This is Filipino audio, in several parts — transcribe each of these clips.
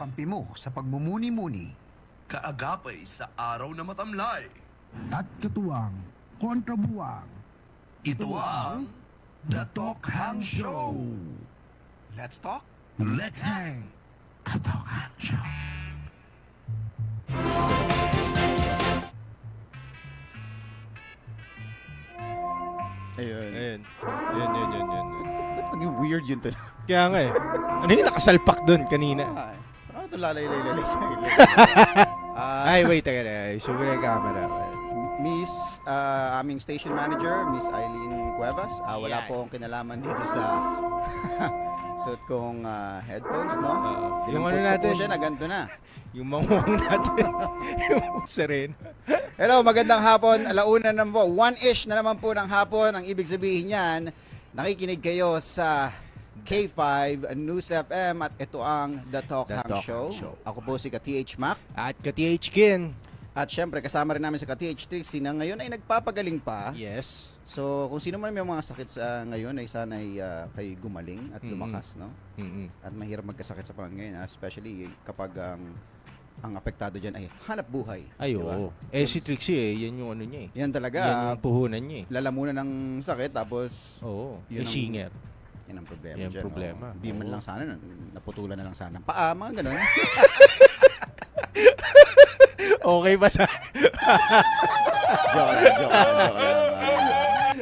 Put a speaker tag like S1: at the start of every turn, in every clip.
S1: kakampi mo sa pagmumuni-muni.
S2: Kaagapay sa araw na matamlay.
S3: At katuwang kontrabuwang.
S2: Ito ang The Talk Hang Show.
S1: Let's talk.
S2: Let's hang. The Talk Hang Show.
S4: Ayun.
S5: Ayun. Yun.
S4: Ba't naging weird yun to?
S5: Kaya nga eh. Ano yung nakasalpak doon kanina?
S4: Ay, saan ano ito lalay-lalay sa ilip?
S5: Ay, wait. Teka. Sugar yung camera.
S4: Miss, aming station manager, Miss Eileen Cuevas. Wala
S5: Yeah.
S4: po akong kinalaman dito sa suit kong headphones, no?
S5: Yung ano
S4: Dinimput ko
S5: natin.
S4: po siya na ganito na.
S5: Yung mangmong natin. Yung sereno.
S4: Hello, magandang hapon. Alauna na po. 1-ish na naman po ng hapon. Ang ibig sabihin niyan, nakikinig kayo sa K5 News FM at ito ang The Talk
S5: The
S4: Hang
S5: Talk
S4: Show.
S5: Hang Show.
S4: Ako po si Ka-TH Mac.
S5: At ka-TH Kin.
S4: At syempre, kasama rin namin si Ka-TH Trixie na ngayon ay nagpapagaling pa.
S5: Yes.
S4: So, kung sino man may mga sakit sa ngayon ay sana ay kayo gumaling at lumakas, no?
S5: Mm-mm.
S4: At mahirap magkasakit sa panahon ngayon, especially kapag ang apektado dyan ay hanap buhay.
S5: Ay,
S4: di ba?
S5: oo. Eh, si Trixie yan yung ano niya eh.
S4: Yan talaga.
S5: Yan yung puhunan niya eh.
S4: Lalamunan ng sakit tapos
S5: Oo.
S4: Yun
S5: Yung
S4: ang-
S5: singer.
S4: yan ang problema
S5: Yan ang
S4: dyan.
S5: problema.
S4: Di man
S5: Oo.
S4: lang sana, naputulan na lang sana ng paa, mga ganun.
S5: Okay ba sa...
S4: joke lang.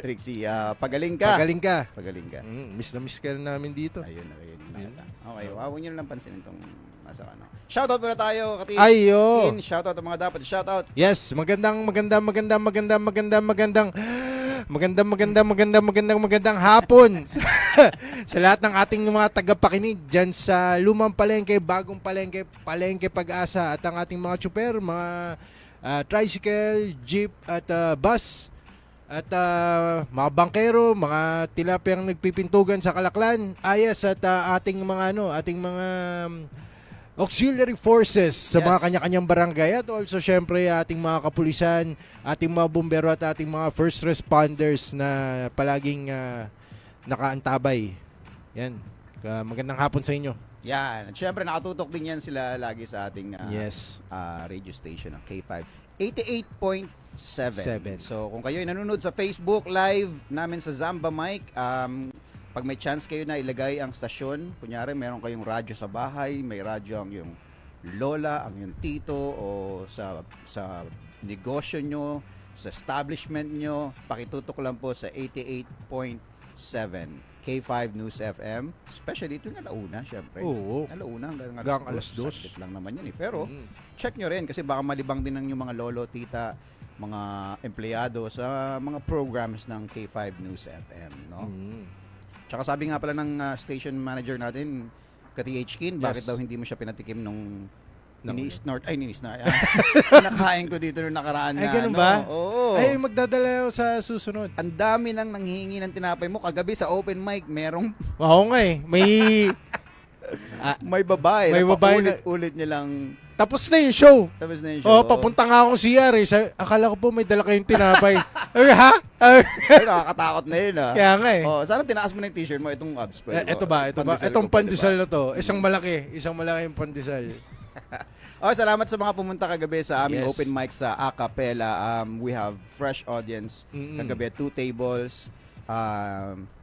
S4: Trixie, pagaling ka.
S5: Magaling ka.
S4: Pagaling ka.
S5: Miss na miss ka na namin dito.
S4: Ayun. Okay, huwag nyo na lang pansinin itong nasa ano. Shoutout muna tayo, Kati.
S5: Ayo.
S4: Shoutout ang mga dapat i-shoutout.
S5: Yes, magandang hapon sa lahat ng ating mga tagapakinig dyan sa Lumang Palengke, Bagong Palengke, Palengke Pag-asa at ang ating mga tsuper, mga tricycle, jeep at bus at mga bangkero, mga tilapiyang nagpipintugan sa Kalaklan, ayas at ating mga auxiliary forces sa
S4: Yes.
S5: mga kanya-kanyang barangay at also syempre ating mga kapulisan, ating mga bumbero at ating mga first responders na palaging nakaantabay. Yan. Magandang hapon sa inyo.
S4: Yan. At syempre, nakatutok din yan sila lagi sa ating
S5: Yes.
S4: radio station, ng K5. 88.7.
S5: Seven.
S4: So, kung kayo ay nanonood sa Facebook Live namin sa Zamba Mic, pag may chance kayo na ilagay ang stasyon, kunyari meron kayong radyo sa bahay, may radyo ang yung lola, ang yung tito, o sa negosyo nyo, sa establishment nyo, pakitutok lang po sa 88.7 K5 News FM, especially tuwing alauna, syempre.
S5: Oo.
S4: Alauna hanggang
S5: Hanggang
S4: alas 2.
S5: alas 2.
S4: Saglit lang naman yan eh. Pero,
S5: Mm.
S4: check nyo rin kasi baka malibang din ng yung mga lolo, tita, mga empleyado sa mga programs ng K5 News FM, no? Tsaka sabi nga pala ng station manager natin, Ka-TH Kin, bakit
S5: Yes.
S4: daw hindi mo siya pinatikim nung
S5: Nung-
S4: ini-snort, nakain ko dito nung nakaraan
S5: Ay,
S4: na,
S5: ganun ba?
S4: Oo.
S5: Ay, magdadala ako sa susunod.
S4: Ang dami nang nanghihingi ng tinapay mo. Kagabi sa open mic, merong
S5: Oo nga eh.
S4: may babae.
S5: May babae na-
S4: ulit niya lang.
S5: Tapos na yung show.
S4: Tapos na yung show.
S5: Oh, papunta nga akong CR eh. Akala ko po may dala kayong tinapay. Ay, ha?
S4: Ay, nakakatakot na yun ah.
S5: Kaya nga eh.
S4: Oh, sana tinaas mo na yung t-shirt mo, itong abs.
S5: Ito ba? Itong pandesal na to. Isang malaki yung pandesal.
S4: Oh, salamat sa mga pumunta kagabi sa aming
S5: Yes.
S4: open mic sa Acapella. We have fresh audience.
S5: Mm-mm.
S4: Kagabi, 2 tables.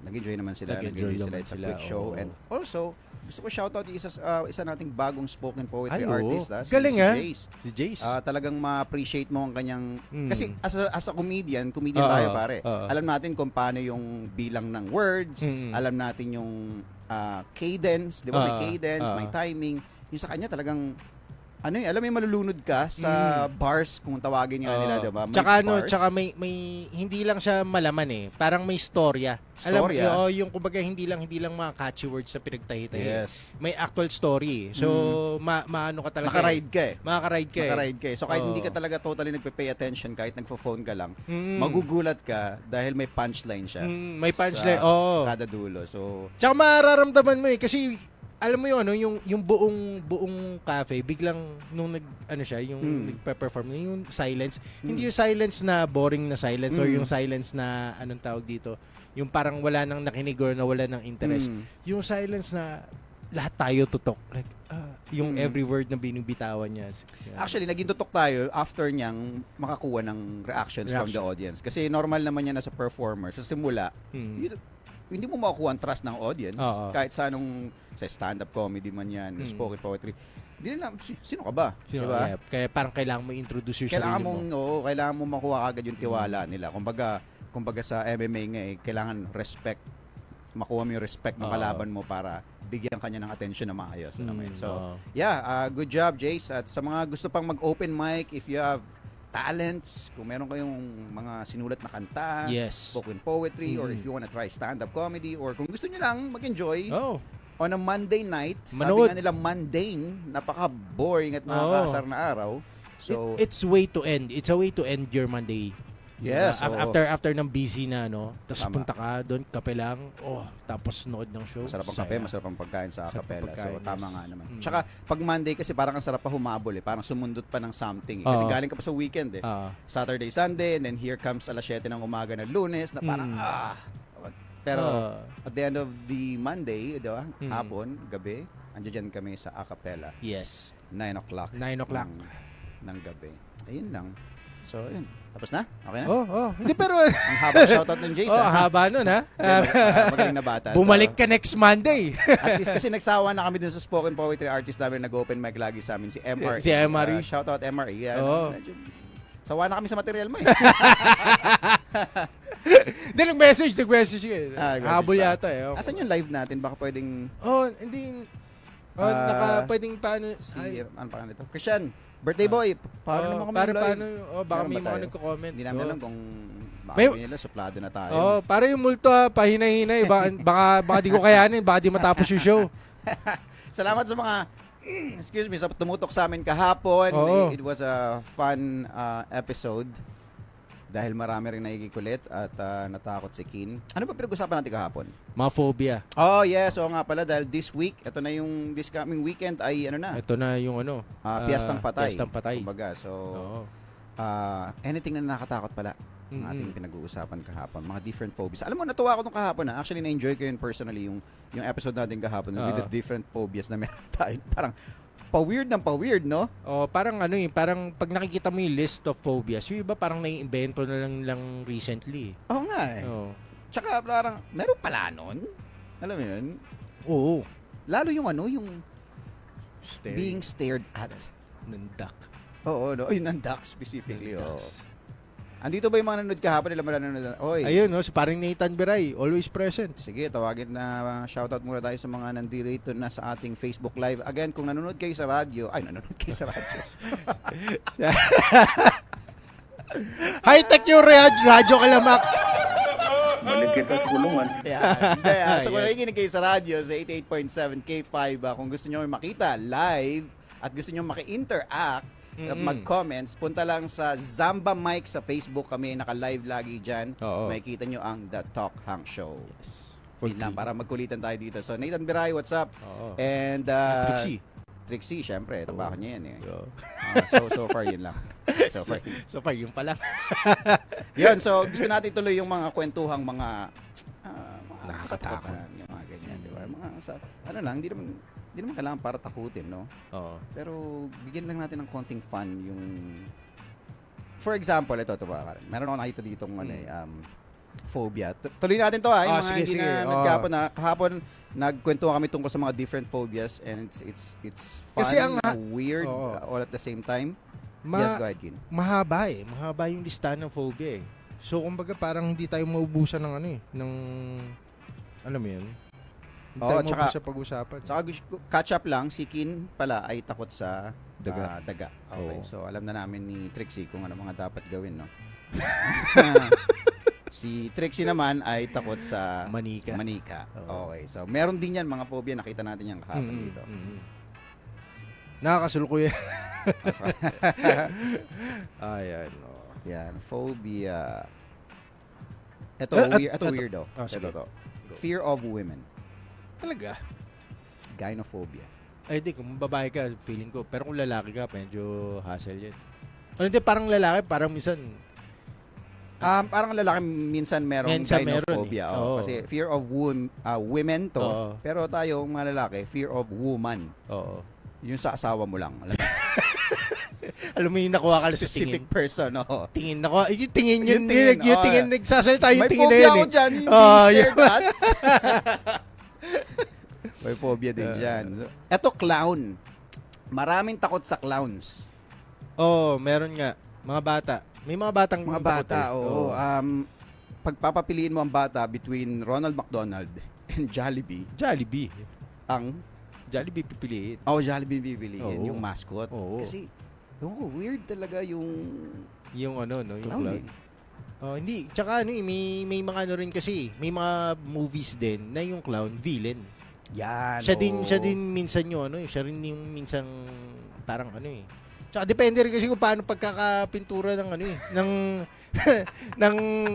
S4: Nag-enjoy naman sila.
S5: Nag-enjoy
S4: Nag-enjoy sila.
S5: naman
S4: It's a
S5: sila,
S4: quick show.
S5: oo.
S4: And also, gusto ko shoutout yung isa nating bagong spoken poetry
S5: Ay, oo.
S4: artist.
S5: Galing,
S4: si
S5: ah.
S4: Jace.
S5: Si Jace.
S4: Talagang ma-appreciate mo ang kanyang...
S5: Mm.
S4: Kasi as a comedian
S5: Oo,
S4: tayo pare.
S5: oo.
S4: Alam natin kung paano yung bilang ng words.
S5: Mm.
S4: Alam natin yung cadence. Di ba? May
S5: Oo,
S4: cadence,
S5: oo.
S4: may timing. Yung sa kanya talagang... Ano yun, alam mo yung malulunod ka sa bars kung tawagin nga nila, di ba? May bars.
S5: Tsaka may hindi lang siya malaman eh. Parang may storya.
S4: Storya?
S5: Alam mo, yung kumbaga hindi lang mga catchy words na pinagtahi-tahi.
S4: Yes.
S5: May actual story. So, maano ka talaga.
S4: Makaride ka eh.
S5: Makaka-ride ka eh.
S4: Makaride ka eh. So kahit
S5: Oo.
S4: hindi ka talaga totally nagpe-pay attention, kahit nagpo-phone ka lang,
S5: Mm.
S4: magugulat ka dahil may punchline siya.
S5: May punchline.
S4: Sa
S5: Oo.
S4: kada dulo. So,
S5: Tsaka mararamdaman mo eh kasi alam mo yung ano yung buong cafe biglang nung nagpe-perform yung silence, hindi yung silence na boring na silence or yung silence na anong tawag dito, yung parang wala nang nakinig or na wala nang interest. Yung silence na lahat tayo tutok like yung every word na binibitawan niya.
S4: Actually, naging tutok tayo after niyang makakuha ng reactions from the
S5: Reaction.
S4: audience. Kasi normal naman yan as a performer. Sa simula, hindi mo makukuha ang trust ng audience.
S5: Oo.
S4: Kahit sa anong sa stand-up comedy man yan, spoken poetry. Hindi nila, sino ka ba?
S5: Sino,
S4: Diba?
S5: yeah, kaya parang kailangan mo introduce yung
S4: Kailangan
S5: sarili mo.
S4: kailangan mo makuha agad yung tiwala nila. Kumbaga sa MMA nga kailangan respect. Makuha mo yung respect ng
S5: Oo.
S4: kalaban mo para bigyan kanya ng attention na maayos. So,
S5: oo.
S4: yeah, good job, Jace. At sa mga gusto pang mag-open mic, if you have talents, kung meron kayong mga sinulat na kanta,
S5: Yes.
S4: spoken poetry, or if you wanna try stand-up comedy, or kung gusto nyo lang mag-enjoy
S5: Oh.
S4: on a Monday night,
S5: Manood.
S4: sabi nga nila mundane, napaka-boring at nakakaasar na araw. So,
S5: It's way to end. It's a way to end your Monday.
S4: yes.
S5: Diba?
S4: oo.
S5: After ng busy na, no? Tapos
S4: Tama.
S5: punta ka doon, kape lang. Tapos nood ng show.
S4: Masarap ang
S5: Saya.
S4: kape, masarap ang pagkain sa
S5: Sarap ang
S4: kapela.
S5: pagkain,
S4: So, tama
S5: yes.
S4: nga naman. Tsaka, pag Monday kasi parang ang sarap pa humabol eh. Parang sumundot pa ng something eh. Kasi
S5: Oo.
S4: galing ka pa sa weekend eh.
S5: Ah.
S4: Saturday, Sunday, and then here comes alas 7 ng umaga ng Lunes na parang, Pero, at the end of the Monday, di ba? Hapon, gabi, andiyan kami sa a cappella.
S5: Yes.
S4: 9 o'clock.
S5: 9 o'clock.
S4: Ng gabi. Ayun lang. So, yun. Tapos na? Okay na?
S5: Hindi pero...
S4: Ang habang shoutout ng Jason.
S5: haba nun, ha?
S4: Magaling na bata.
S5: Bumalik ka next Monday.
S4: At least kasi nagsawa na kami dun sa spoken poetry artist namin nag-open mic lagi sa amin, si MRE.
S5: Si MRE.
S4: Shoutout MRE. Yan.
S5: Oo.
S4: Medyo, sawa na kami sa material mo eh.
S5: Hindi, nag-message ka eh.
S4: Nag-message
S5: Habol
S4: pa.
S5: yata eh.
S4: Asan yung live natin? Baka pwedeng
S5: Hindi. Pwedeng paano...
S4: ano pa nito? Christian, birthday boy. Paano naman kami
S5: paano,
S4: live?
S5: baka
S4: Meron
S5: may
S4: ba
S5: mga
S4: tayo?
S5: nagko-comment.
S4: Hindi namin alam kung baka
S5: May-
S4: sabihin nila, suplado na tayo.
S5: Para yung multo pahinay-hinay. Baka di ko kayanin, baka di matapos yung show.
S4: Salamat sa mga excuse me, sa tumutok sa amin kahapon.
S5: Oo.
S4: It was a fun episode dahil marami rin nakikikulit at natakot si Kin. Ano ba pinag-usapan natin kahapon?
S5: Mga phobia.
S4: Oh, yes. Oo nga pala dahil this week, ito na yung this coming weekend ay ano na,
S5: Ito na yung
S4: Piyestang Patay.
S5: Piyestang Patay.
S4: Kumbaga, so
S5: Oo.
S4: anything na nakakatakot pala ang ating pinag-uusapan kahapon. Mga different phobias. Alam mo, natuwa ako nung kahapon. Actually, na-enjoy ko yun personally, yung episode natin kahapon with the different phobias na meron tayo. Parang pa-weird, no?
S5: Parang parang pag nakikita mo yung list of phobias, yung iba parang nai-invento na lang recently.
S4: Oo nga eh.
S5: Oo.
S4: Tsaka parang, meron pala nun. Alam mo yun?
S5: Oo.
S4: Lalo yung being stared at.
S5: ng duck.
S4: Oo, no? Ayun, ng duck specifically. Oo. Andito ba yung mga nanonood kahapon nila nanonood? Oy.
S5: Ayun, si paring Nathan Beray, always present.
S4: Sige, tawagin na shoutout muna tayo sa mga nandito na sa ating Facebook Live. Again, kung nanonood kayo sa radyo,
S5: High-tech yung radyo kalamak.
S2: Balik kita sa kulungan.
S4: So kung nakikinig kayo sa radyo sa 88.7 K5, kung gusto nyo makita live at gusto nyo maki-interact, mag-comments, punta lang sa Zamba Mike sa Facebook. Kami naka-live lagi dyan.
S5: Oo.
S4: Makikita nyo ang The Talk Hang Show.
S5: Yes.
S4: Yun lang, para magkulitan tayo dito. So Nathan Biray, what's up?
S5: Oo.
S4: And Trixie, syempre, tabaka niya yan eh. So far yun lang. So far.
S5: So far, yung pala.
S4: Yun, so gusto natin tuloy yung mga kwentuhang mga
S5: Nakakatakot.
S4: katakutan, yung mga ganyan, di ba? Mga hindi naman kailangan para takutin, no?
S5: Oo.
S4: Pero bigyan lang natin ng konting fun yung for example, ito ba? Meron ako nakita ditong phobia. Tuloy natin to yung mga
S5: sige,
S4: hindi
S5: sige.
S4: na nagkapon na kahapon nagkwentuhan kami tungkol sa mga different phobias and it's fun,
S5: Kasi ang
S4: weird
S5: Oo.
S4: all at the same time. Yes, go ahead, Gin.
S5: Mahaba Mahaba yung listahan ng phobia eh. So, kumbaga parang hindi tayo maubusan ng ng alam mo yun? Hindi tayo
S4: tsaka-
S5: maubusan sa pag-usapan.
S4: Saka catch up lang, si Kin pala ay takot sa
S5: Daga.
S4: daga. Okay,
S5: Oo.
S4: so alam na namin ni Trixie kung ano mga dapat gawin, no? Si Trixie naman ay takot sa
S5: Manika. Oo.
S4: Okay, so meron din yan mga phobia, nakita natin yan kahapon dito.
S5: Nakakasulok yan. Ayan.
S4: Yan, phobia. Ito,
S5: Ito.
S4: weirdo.
S5: Sige.
S4: Ito. Fear of women.
S5: Talaga?
S4: Gynophobia.
S5: Ay, di. Kung babae ka, feeling ko. Pero kung lalaki ka, medyo hassle yan. Hindi, parang lalaki, parang minsan,
S4: Parang lalaki minsan merong
S5: Minsan
S4: gynophobia.
S5: meron eh.
S4: Oo,
S5: Oo.
S4: kasi fear of women to.
S5: Oo.
S4: Pero tayo, mga lalaki, fear of woman.
S5: oo.
S4: Yung sa asawa mo lang. Alam mo,
S5: Alam mo yung nakuha ka lang sa
S4: specific
S5: tingin.
S4: person, oo.
S5: Tingin ako, yung tingin yun,
S4: Yung tingin,
S5: yung
S4: oo.
S5: tingin, nagsasalita yung
S4: May
S5: tingin na
S4: phobia
S5: yun
S4: ako
S5: eh.
S4: dyan, yung
S5: Oo,
S4: being
S5: yun.
S4: stared at. May phobia din dyan. So, eto, clown. Maraming takot sa clowns.
S5: Oo, meron nga. Mga bata. May mga batang
S4: Mga
S5: takot
S4: bata,
S5: eh.
S4: oo. Pagpapapiliin mo ang bata between Ronald McDonald and Jollibee,
S5: Jollibee.
S4: ang
S5: Jollibee pipiliin.
S4: Jollibee bibiliin,
S5: Oo.
S4: yung mascot.
S5: Oo.
S4: Kasi, weird talaga yung
S5: Yung ano, no? Yung
S4: clown
S5: clown.
S4: eh.
S5: Oh, hindi. Tsaka ano, may mga ano rin kasi. May mga movies din na yung clown, villain.
S4: Yan,
S5: Siya
S4: oo.
S5: din minsan yung ano, siya rin yung minsan parang ano eh. Tsaka depende rin kasi kung paano pagkakapintura ng ano eh, ng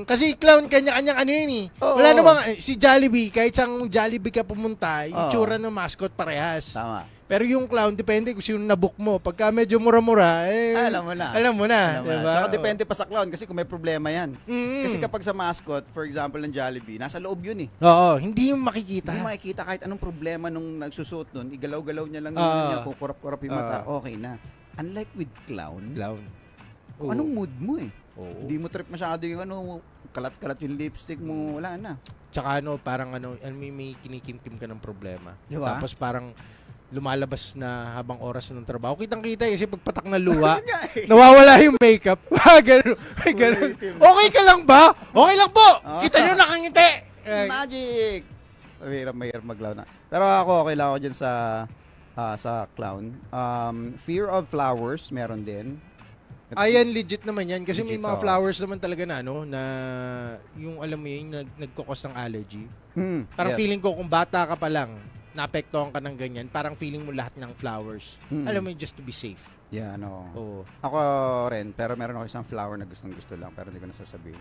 S5: kasi clown kanya-kanyang ano yun eh.
S4: Oo.
S5: Wala namang si Jollibee, kahit sang Jollibee ka pumunta, yung
S4: Oo.
S5: tsura ng mascot parehas.
S4: Tama.
S5: Pero yung clown depende kung sino nabook mo. Pagka medyo mura-mura,
S4: Alam mo na.
S5: Alam mo na,
S4: Alam mo na.
S5: diba?
S4: Tsaka depende pa sa clown kasi kung may problema yan.
S5: Mm.
S4: Kasi kapag sa mascot, for example ng Jollibee, nasa loob yun eh.
S5: Oo, hindi yung makikita.
S4: Hindi makikita kahit anong problema nung nagsusuot nun, igalaw-galaw niya lang yung
S5: Ah.
S4: ano niya, kukurap-kurap yung mata, okay na. Unlike with clown,
S5: Clown.
S4: kung anong mood mo eh.
S5: Oo.
S4: Hindi mo trip masyado yung ano, kalat-kalat yung lipstick mo, wala na.
S5: Tsaka ano, parang ano, may kinikimkim ka ng problema.
S4: Diba?
S5: Tapos parang lumalabas na habang oras ng trabaho. Kitang-kita kasi pagpatak ng luha, nawawala yung makeup. Ganun. Ay, ganun. Okay ka lang ba? Okay lang po. Kita nyo nakangiti.
S4: Magic! Mahirap maglaw na. Pero ako, okay lang ako dyan sa clown. Fear of flowers, meron din.
S5: Ayan, legit naman yan. Kasi may
S4: Legit,
S5: mga
S4: oo.
S5: flowers naman talaga na ano, na yung alam mo yun, nagkukos ng allergy.
S4: Yes.
S5: Parang feeling ko kung bata ka pa lang, naapektuhan ka ng ganyan, parang feeling mo lahat ng flowers.
S4: Mm.
S5: Alam mo yun, just to be safe.
S4: Yeah, no.
S5: Oo.
S4: Ako rin, pero meron ako isang flower na gustong-gusto lang, pero hindi ko nasasabihin.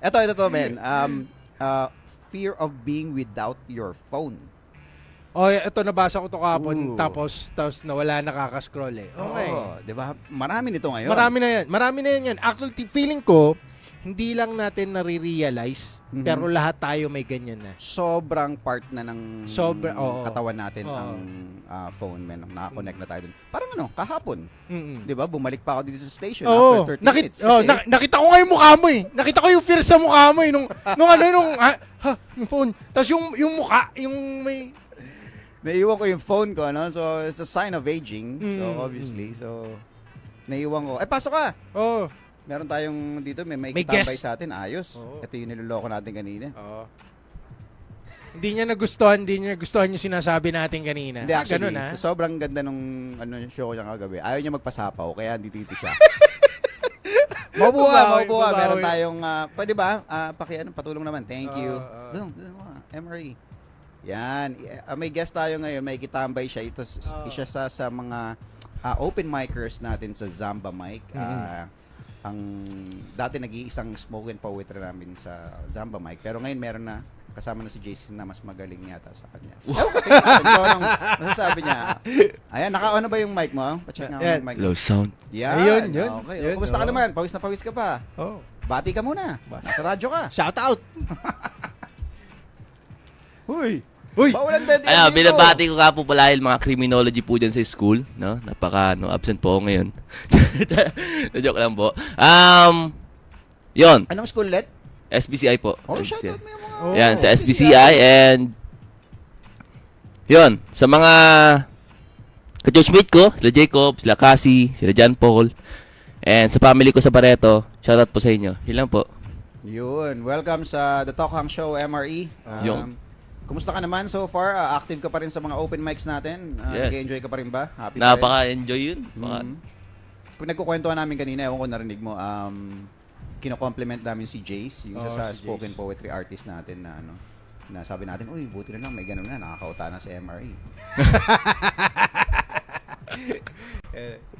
S4: Ito, men. Fear of being without your phone.
S5: Oh, ito nabasa ko to kahapon,
S4: Ooh.
S5: tapos nawala nakaka-scroll eh. Okay.
S4: Oo, di ba? Marami nito ngayon.
S5: Marami na yan. Actually, feeling ko, hindi lang natin nare-realize,
S4: Mhm.
S5: pero lahat tayo may ganyan na.
S4: Sobrang part na ng
S5: Oo.
S4: katawan natin
S5: Oo.
S4: ang phone, men. Nakakonect na tayo dun. Parang ano, kahapon.
S5: Mm-mm.
S4: Di ba? Bumalik pa ako dito sa station
S5: Oo.
S4: after 30 minutes.
S5: Nakita ko nga yung mukha mo eh. Nakita ko yung fear sa mukha mo eh. Yung phone. Tapos yung mukha, yung may...
S4: Naiwan ko yung phone ko, no? So, it's a sign of aging. So,
S5: Mm.
S4: obviously. So, naiwan ko. Pasok ka!
S5: Oh.
S4: Meron tayong dito, may
S5: May
S4: kitambay
S5: guest.
S4: sa atin. Ayos.
S5: Oo.
S4: Ito yung niloloko natin kanina.
S5: Oo. Hindi niya nagustuhan yung sinasabi natin kanina.
S4: Hindi, actually,
S5: Ganun, ha?
S4: so sobrang ganda nung show ko niya kagabi. Ayaw niya magpasapaw, kaya dito siya. Maupuha.
S5: Babawi.
S4: Meron tayong, pwede ba? Patulong naman. Thank you.
S5: Oo.
S4: Doon, Emery. Yan. May guest tayo ngayon. May kitambay siya. Ito, isa sa mga open micers natin sa Zamba Mic. Ang dati nag-iisang spoken poetry namin sa Zamba Mic. Pero ngayon meron na. Kasama na si Jason na mas magaling yata sa kanya. Anong masasabi niya? Ayan, naka-on na ba yung mic mo? Pa-check nga
S5: Yan.
S4: yung mic.
S2: Low sound.
S4: Yan.
S5: Ayun, yun.
S4: Okay.
S5: Yun,
S4: Kumusta ka
S5: oo.
S4: naman? Pawis na pawis ka pa.
S5: Oh.
S4: Bati ka muna. Nasa radyo ka.
S5: Shout out.
S4: Huy.
S5: Uy.
S4: Bawalan dito.
S2: Binabati ko nga po pala yung mga criminology po dyan sa school, no? Absent po ako ngayon. Na-joke lang po. Yon,
S4: Anong school let?
S2: SBCI po.
S4: Oh,
S2: SBCI.
S4: shout out mo yung mga...
S5: Oh.
S2: Yan, sa SBCI and yon, sa mga ka-churchmate ko, sila Jacob, sila Cassie, sila John Paul, and sa family ko sa Barreto, shoutout po sa inyo. Yun lang po.
S4: Yun. Welcome sa The Talk Hang Show, MRE.
S2: Yung.
S4: Kumusta ka naman so far? Active ka pa rin sa mga open mics natin?
S2: Yes.
S4: Nag-enjoy ka pa rin ba? Happy pa rin?
S2: Napaka-enjoy yun.
S4: Kung nagkukwentuhan namin kanina, ewan ko narinig mo, kino-compliment namin si Jace, yung isa sa
S5: si
S4: spoken poetry artist natin na na sabi natin, uy, buti na lang, may ganun na, nakakauta na sa MRE.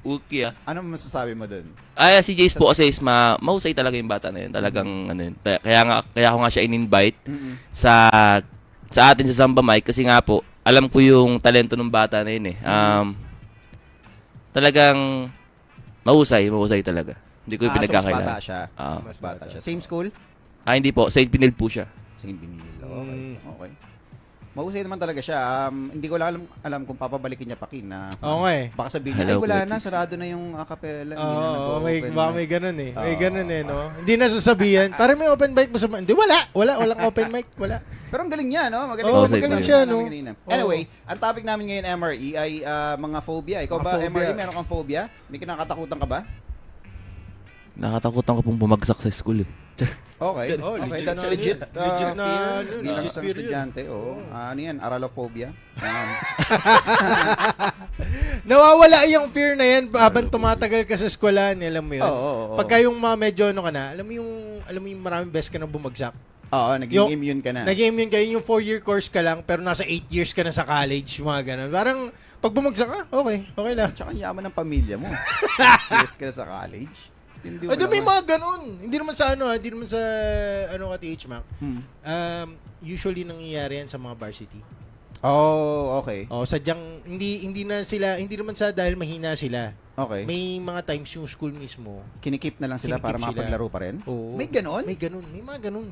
S2: Okay ah.
S4: Ano masasabi mo dun?
S2: Ay, si Jace po kasi is mahusay talaga yung bata na yun. Talagang ano yun. Kaya ko nga siya in-invite sa atin sa Zamba Mic kasi nga po, alam ko yung talento ng bata na yun eh. Talagang mahusay talaga. Hindi ko yung
S4: So mas bata
S2: pinagkakailan.
S4: siya. Mas bata siya. Same school?
S2: Hindi po. St. Pinil po siya.
S4: St. Benil. Okay. Okay. Mahusay naman talaga siya. Hindi ko lang alam kung papabalikin niya pa kin na
S5: Oo nga eh.
S4: baka sabihin niya,
S2: Hello,
S4: ay wala
S2: Kuya
S4: na,
S2: Chris.
S4: sarado na yung acapella. Hindi na
S5: Oo,
S4: nag-open
S5: baka
S4: mic."
S5: may ganun eh. May
S4: Oo.
S5: ganun eh, no? Hindi na sasabihin. Parang may open mic mo sa... Hindi, walang open mic. Wala.
S4: Pero ang galing niya, no? Magaling,
S5: Oo,
S2: magaling
S4: sabi
S5: siya,
S4: namin
S5: no?
S4: kanina.
S5: Oo.
S4: Anyway, ang topic namin ngayon, MRE, ay mga phobia. Ikaw ba,
S5: Mga phobia.
S4: MRE, meron kang phobia? May kinakatakutan ka ba?
S2: Nakatakutan ko pong bumagsak sa school eh.
S4: Okay.
S5: Oh,
S4: Okay,
S5: legit
S4: that's
S5: na
S4: legit,
S5: yun. Legit na
S4: fear
S5: yun,
S4: bilang
S5: legit
S4: isang
S5: fear yun.
S4: estudyante. Oo. Ano yan? Aralophobia.
S5: Nawawala yung fear na yan habang tumatagal ka sa eskwelahan, alam mo yun.
S4: Oo.
S5: Pagka yung mga medyo ano ka na, alam mo yung maraming beses ka nang bumagsak.
S4: Oo, naging
S5: Yung-
S4: immune ka na.
S5: Nag-immune kayo yung 4-year course ka lang pero nasa 8 years ka na sa college, mga ganun. Parang pag bumagsak ka, okay lang.
S4: Tsaka ang yaman ng pamilya mo. Years ka na sa college. Hindi mo
S5: Ay, may
S4: naman-
S5: mga ganun. Hindi naman sa hindi naman sa ka TH Mac. Usually nangyayari yan sa mga varsity.
S4: Oh, okay.
S5: Oh, sadyang hindi naman sa dahil mahina sila.
S4: Okay.
S5: May mga times yung school mismo.
S4: Kinikip na lang sila para
S5: Kinikip sila.
S4: makapaglaro pa rin?
S5: Oo.
S4: May ganon?
S5: May ganun, may mga ganun.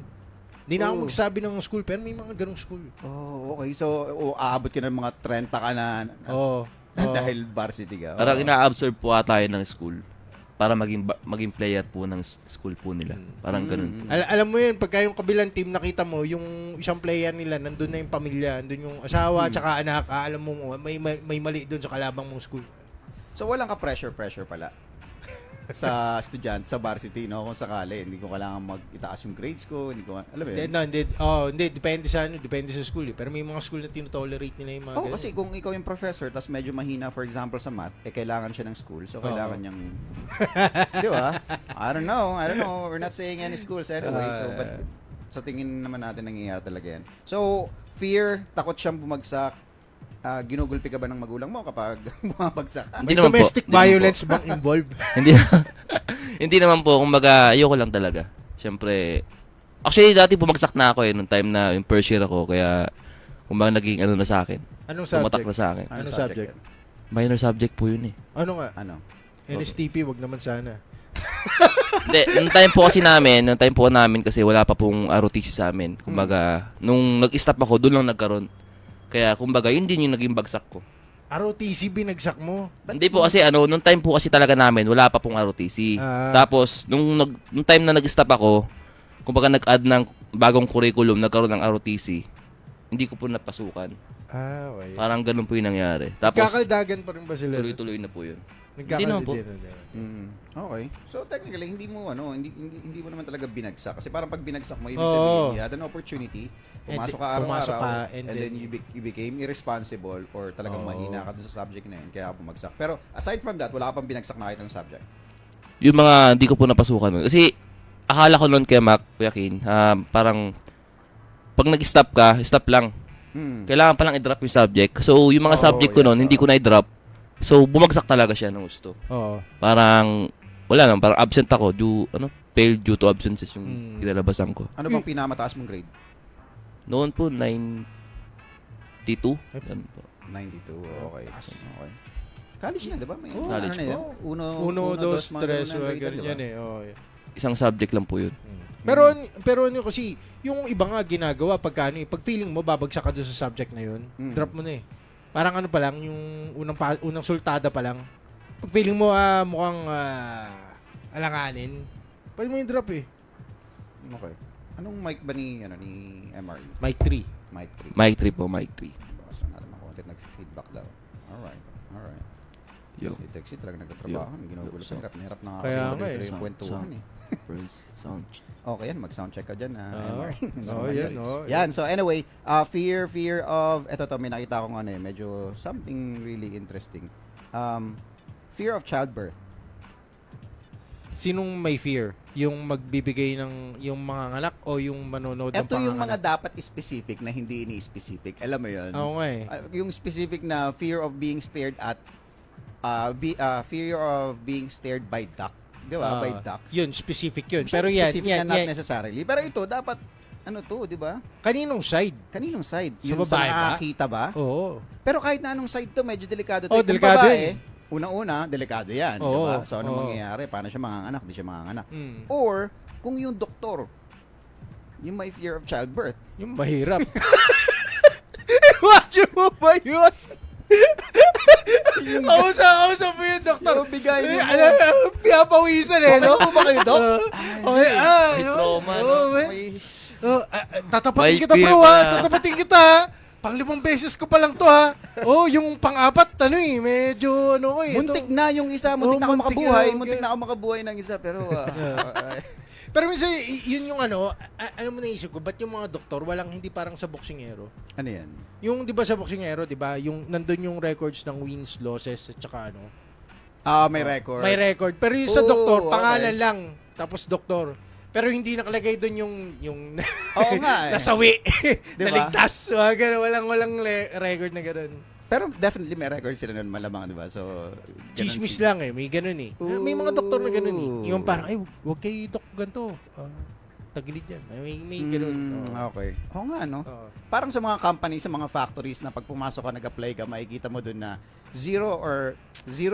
S5: Hindi na ako
S4: Oh.
S5: magsabi ng school pero may mga ganung school.
S4: Oh, okay. So, aabot ka ng mga 30 ka na
S5: Oo.
S4: dahil varsity ka.
S2: Parang
S4: Oo.
S2: ina-absorb po ata yun ng school para maging player po ng school po nila. Parang ganun.
S5: Alam mo yun, pagka yung kabilang team nakita mo, yung isang player nila, nandun na yung pamilya, nandun yung asawa, tsaka anak, alam mo, may mali doon sa kalabang mong school.
S4: So, walang ka pressure pala sa estudyante, sa varsity, no? Kung sakali, hindi ko kailangan mag-itaas yung grades ko, hindi ko, alam mo yun?
S5: Hindi, depende sa school eh. Pero may mga school na tinotolerate nila yung mga
S4: Oh,
S5: ganun.
S4: kasi kung ikaw yung professor, tas medyo mahina, for example, sa math, kailangan siya ng school, so kailangan niyang, di ba? I don't know, we're not saying any schools anyway, but sa tingin naman natin nangyayari talaga yan. So, fear, takot siyang bumagsak, ginugulpi ka ba ng magulang mo kapag bumabagsak ka?
S2: Hindi
S5: May
S2: naman po.
S5: domestic
S2: Hindi naman
S5: violence bang involved?
S2: hindi hindi naman po, kumbaga ayoko lang talaga. Siyempre, actually dati bumagsak na ako nung time na yung first year ako, kaya kumbaga naging ano na sa akin.
S5: Anong
S2: Tumatak
S5: subject?
S2: na sa akin.
S5: Anong subject?
S4: yan?
S2: Minor subject po yun eh.
S5: Ano nga?
S4: Ano?
S5: NSTP, wag naman sana.
S2: Hindi, nung time po namin kasi wala pa pong ROTC sa amin. Kumbaga, nung nag-stop ako, doon lang nagkaroon. Kaya kumbaga, yun din yung naging bagsak ko.
S5: ROTC, binagsak mo.
S2: Hindi po kasi nung time po kasi talaga namin, wala pa pong ROTC.
S5: Ah.
S2: Tapos, nung time na nag-stop ako, kumbaga nag-add ng bagong curriculum, nagkaroon ng ROTC, hindi ko po napasukan.
S5: Okay.
S2: Parang ganun po yung nangyari. Tapos,
S5: Kakaldagan pa rin ba sila?
S2: tuloy-tuloy na po yun.
S5: Hindi
S2: naman po.
S4: Okay. So technically hindi mo hindi mo naman talaga binagsak kasi parang pag binagsak mo ibig
S5: Oo.
S4: sabihin you had an opportunity, pumasok ka
S5: Pumasok
S4: araw-araw
S5: ka, and
S4: and then
S5: then
S4: you became irresponsible or talagang
S5: Oo.
S4: mahina ka dun sa subject na yun kaya ka bumagsak. Pero aside from that, wala ka pang binagsak na kahit anong subject.
S2: Yung mga hindi ko po napasukan nun. Kasi, akala ko nun kay Mac, Kuya Kin, parang, pag nag-stop ka, stop lang. Kailangan palang i-drop yung subject. So, yung mga
S4: Oo,
S2: subject ko
S4: yes,
S2: nun, hindi ko na-i-drop. So, bumagsak talaga siya ng gusto.
S5: Oo.
S2: Parang, wala lang, parang absent ako. Failed due to absences yung kinalabasan ko.
S4: Ano bang pinamataas mong grade?
S2: Noon po, 92. Ganun po.
S4: 92. Okay. Okay. College na, di ba? May
S2: college
S4: ano na yan?
S5: Uno, dos,
S4: mga
S5: tres,
S4: ganun ang grade,
S5: ganyan
S4: di ba?
S5: yan eh. Oo.
S2: Isang subject lang po yun.
S5: Pero ano kasi, yung iba nga ginagawa pag feeling mo babagsak ka doon sa subject na yun, drop mo na eh. Parang ano pa lang, yung unang sultada pa lang. Pag feeling mo mukhang alanganin, pwede mo yung drop eh.
S4: Okay. Anong mic ba ni MRE?
S5: Mic 3.
S4: Mic 3.
S2: Mic 3 po, mic 3.
S4: Bakas lang natin mga content, nag-feedback daw. Alright.
S2: Yo.
S4: Si Texie talaga nagtatrabaho. Ginugulo sa hirap na hirap na
S5: Kaya
S4: kasi
S5: nga eh.
S4: yung kwentuhan eh.
S2: First sound.
S4: Okay yan, mag-soundcheck ka dyan. MRE.
S5: Yan.
S4: Yan, so anyway, fear of, eto may nakita akong medyo something really interesting. Fear of childbirth.
S5: Sinong may fear? Yung magbibigay ng yung mga anak o yung manonood ng
S4: Ito yung mga
S5: panganganak?
S4: dapat specific na hindi ini-specific. Alam mo yun?
S5: Oo nga eh.
S4: Yung specific na fear of being stared at, fear of being stared by duck. Di ba? By duck.
S5: Yun, specific yun.
S4: Pero
S5: Pero yan,
S4: specific na not necessarily. Pero ito, dapat, di ba?
S5: kaninong side?
S4: Kaninong side?
S5: Sa
S4: Yung
S5: babae ba?
S4: nakakita ba?
S5: Oo.
S4: Pero kahit na anong side to, medyo delikado to.
S5: Oh,
S4: Kung
S5: delikado
S4: babae, unang-una, delikado yan.
S5: Oo,
S4: Diba? So, ano
S5: oo.
S4: mangyayari? Paano siya manganganak? Di siya manganganak.
S5: Mm.
S4: Or, kung yung doktor, yung may fear of childbirth,
S5: Yung mahirap. Video mo ba yun? Kausap mo yung doktor.
S4: Yung bigay mo.
S5: Pinapawisan eh,
S4: Okay
S5: no?
S4: po ba kayo, Dok?
S5: Okay,
S2: May trauma, no?
S5: Tatapatin
S2: May
S5: kita,
S2: fear
S5: bro,
S2: pa.
S5: ha? Tatapatin kita, ha? Pang 5 beses ko pa lang to, ha? Yung pang-apat, medyo, ko eh.
S4: Muntik
S5: ito.
S4: na yung isa, muntik na ako
S5: muntik
S4: makabuhay.
S5: na,
S4: Muntik na ako makabuhay ng isa, pero...
S5: Pero minsan, yun yung ano mo naisip ko, ba't yung mga doktor, hindi parang sa boksingero?
S4: ano yan?
S5: Yung, di ba sa boksingero, di ba, yung nandun yung records ng wins, losses, at saka
S4: May record.
S5: may record. Pero yung sa
S4: Oh,
S5: doktor,
S4: okay.
S5: pangalan lang, tapos doktor. Pero hindi nakalagay doon yung
S4: Oo nga eh.
S5: nasawi,
S4: Diba?
S5: naligtas. Walang record na gano'n.
S4: Pero definitely may record sila nun malamang, di ba? So, ganun
S5: Chismis
S4: si-
S5: lang eh, may ganun eh. May mga doktor na ganun eh. Yung parang, wag kay dok ganito. Tagilid yan. May ganun.
S4: Okay. Oo nga, no?
S5: Oo.
S4: Parang sa mga companies, sa mga factories na pag pumasok ka, nag-apply ka, makikita mo dun na 0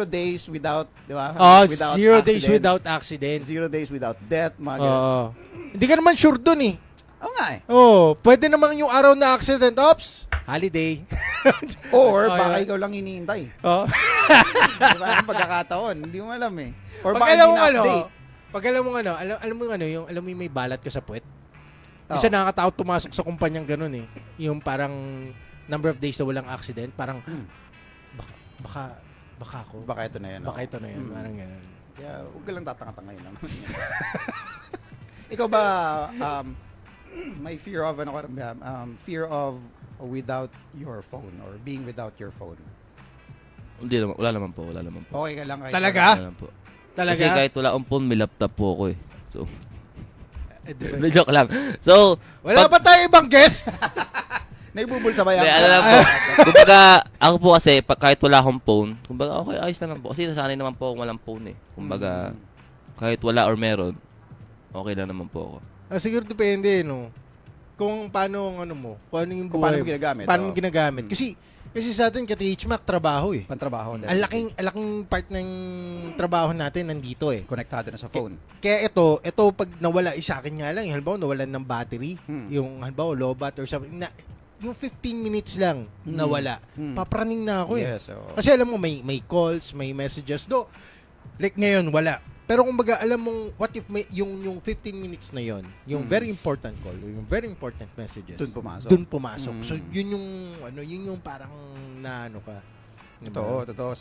S4: days without, di ba?
S5: 0 days without accident.
S4: 0 days without death, mga ganun.
S5: Oo. Hindi ka naman sure dun eh.
S4: Oo nga eh.
S5: Pwede naman yung araw na accident, ops, holiday.
S4: Or
S5: Oh,
S4: baka
S5: yeah.
S4: ikaw lang hinihintay.
S5: Oo.
S4: Di ba? Ang pagkakataon, hindi mo alam eh. Or
S5: Pag
S4: baka
S5: alam
S4: hindi
S5: mo
S4: na-update.
S5: pag alam mo alam mo yung may balat ka sa puwet.
S4: Oo.
S5: Isa nakakatakot pumasok sa kumpanyang ganun eh. Yung parang number of days na walang accident, parang baka ako.
S4: Baka ito na yan.
S5: Baka ito na yan,
S4: Mm.
S5: parang ganun.
S4: Kaya huwag ka lang tatanga-tanga yun. Ikaw ba, may fear of, fear of without your phone or being without your phone?
S2: Hindi naman, wala naman po.
S4: Okay ka lang kahit...
S5: Talaga?
S2: Wala naman po.
S5: Talaga?
S2: Kasi kahit wala akong phone, may laptop po ako eh. So,
S5: Di ba?
S2: hindi, joke lang. So,
S5: Wala ba tayo ibang guest?
S4: Naibubulsa ba yan?
S2: hindi, ano lang po. Kumbaga, ako po kasi, kahit wala akong phone, kumbaga, okay, ayos naman po. Kasi nasanay naman po akong walang phone eh. Kumbaga, kahit wala or meron, okay lang naman po ako.
S5: Siguro depende, no? Kung paano kung ano yung
S4: Kung paano
S5: buhay.
S4: mo ginagamit.
S5: Paano mo
S4: oo.
S5: ginagamit. Kasi sa atin, ka-THMAC, trabaho eh.
S4: Pantrabaho.
S5: Ang laking part ng trabaho natin nandito eh.
S4: Konektado na sa phone.
S5: Kaya ito pag nawala, sa akin nga lang, halimbawa nawalan ng battery, yung halimbawa lobat or something, yung 15 minutes lang nawala, papraning na ako eh.
S4: Yes. oo.
S5: Kasi alam mo, may calls, may messages, like ngayon, wala. Pero kumbaga, alam mong, what if yung 15 minutes na yon, yung very important call, yung very important messages,
S4: Dun pumasok.
S5: So, yun yung parang ka. Diba?
S4: Totoo.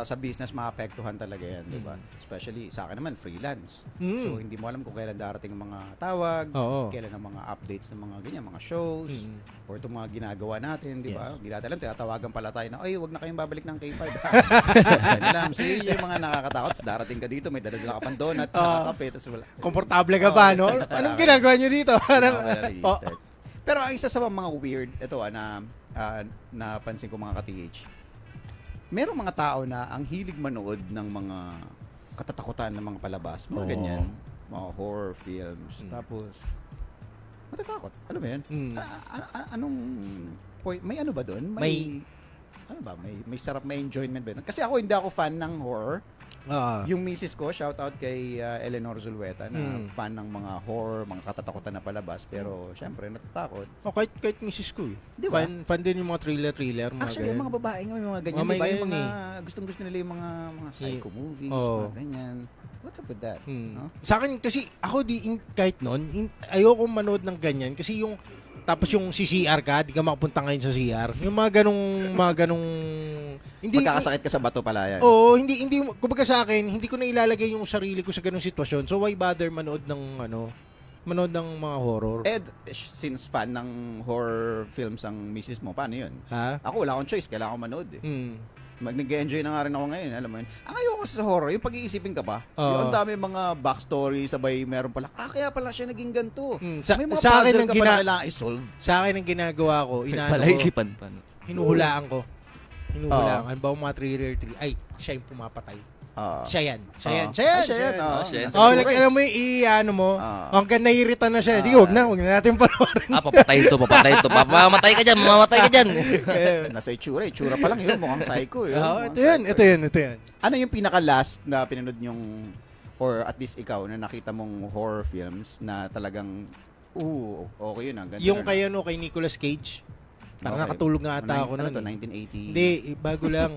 S4: Sa business, maapektuhan talaga yan, di ba? Especially, sa akin naman, freelance. So, hindi mo alam kung kailan darating ang mga tawag,
S5: Oo.
S4: kailan ang mga updates ng mga ganyan, mga shows, or itong mga ginagawa natin, di ba? Hindi natin alam, tinatawagan pala tayo na, ay, wag na kayong babalik ng K5. Alam, so yun yung mga nakakatakot. Darating ka dito, may daladala ka pang donut, kape, tapos wala.
S5: Komportable ka ba, no? Anong ginagawa nyo dito? Parang,
S4: Pero ang isa sa mga weird, ito na napansin ko mga ka-TH, merong mga tao na ang hilig manood ng mga katatakutan ng mga palabas, mga
S5: Oo.
S4: ganyan, mga horror films, tapos matatakot. Ano ba yan? Anong point? May ano ba doon? Ano ba? May sarap, may enjoyment ba yun? Kasi ako hindi ako fan ng horror. Yung misis ko, shout out kay Eleanor Zulueta na fan ng mga horror, mga katatakutan na palabas, pero syempre natatakot.
S5: kahit misis ko eh.
S4: Di ba?
S5: Fan din yung mga thriller. Mga
S4: Actually, yung
S5: ganyan.
S4: mga babae nga may mga ganyan,
S5: May
S4: di ba? Yung
S5: ganyan
S4: mga gustong-gusto nila yung mga psycho movies,
S5: Oo.
S4: mga ganyan. What's up with that? No?
S5: Sa akin, kasi ako kahit noon, ayoko manood ng ganyan. Kasi tapos yung CCR ka, di ka makapunta ngayon sa CR. Yung mga ganong, hindi,
S4: Magkakasakit ka sa bato pala yan.
S5: Oo, hindi, kumbaga sa akin, hindi ko na ilalagay yung sarili ko sa ganong sitwasyon. So, why bother manood ng mga horror?
S4: Since fan ng horror films ang misis mo, paano yun?
S5: Ha?
S4: Ako wala akong choice, kailangan ko manood eh. Nag-enjoy na nga rin ako ngayon, alam mo yun. Ang ayoko sa horror, yung pag-iisipin ka pa,
S5: Oo.
S4: yung ang dami mga backstory, sabay meron pala, kaya pala siya naging ganito. May mga
S5: sa akin
S4: puzzle
S5: ang
S4: ka pala kailangan i-solve.
S5: Sa akin ang ginagawa ko,
S2: Palaisipan pa. No?
S5: hinuhulaan ko.
S4: Oo.
S5: Halimbawa mga thriller 3, ay, siya yung pumapatay. Siya yan.
S4: Siya yan.
S2: Siya yan.
S5: Like, alam mo yung mo, hanggang naiirita na siya. Di, wag na natin panoorin.
S2: Papatay ito. Mamamatay ka dyan.
S4: Nasa itsura pa lang yun, mukhang psycho yun.
S5: Ito yun.
S4: Ano yung pinaka-last na pinanood yung, or at least ikaw, na nakita mong horror films na talagang, okay yun, ganda
S5: Yung
S4: na.
S5: kay Nicolas Cage. Parang
S4: Okay.
S5: nakatulog nga ata ako
S4: Ano
S5: nun.
S4: to,
S5: eh.
S4: 1980?
S5: Hindi, bago lang.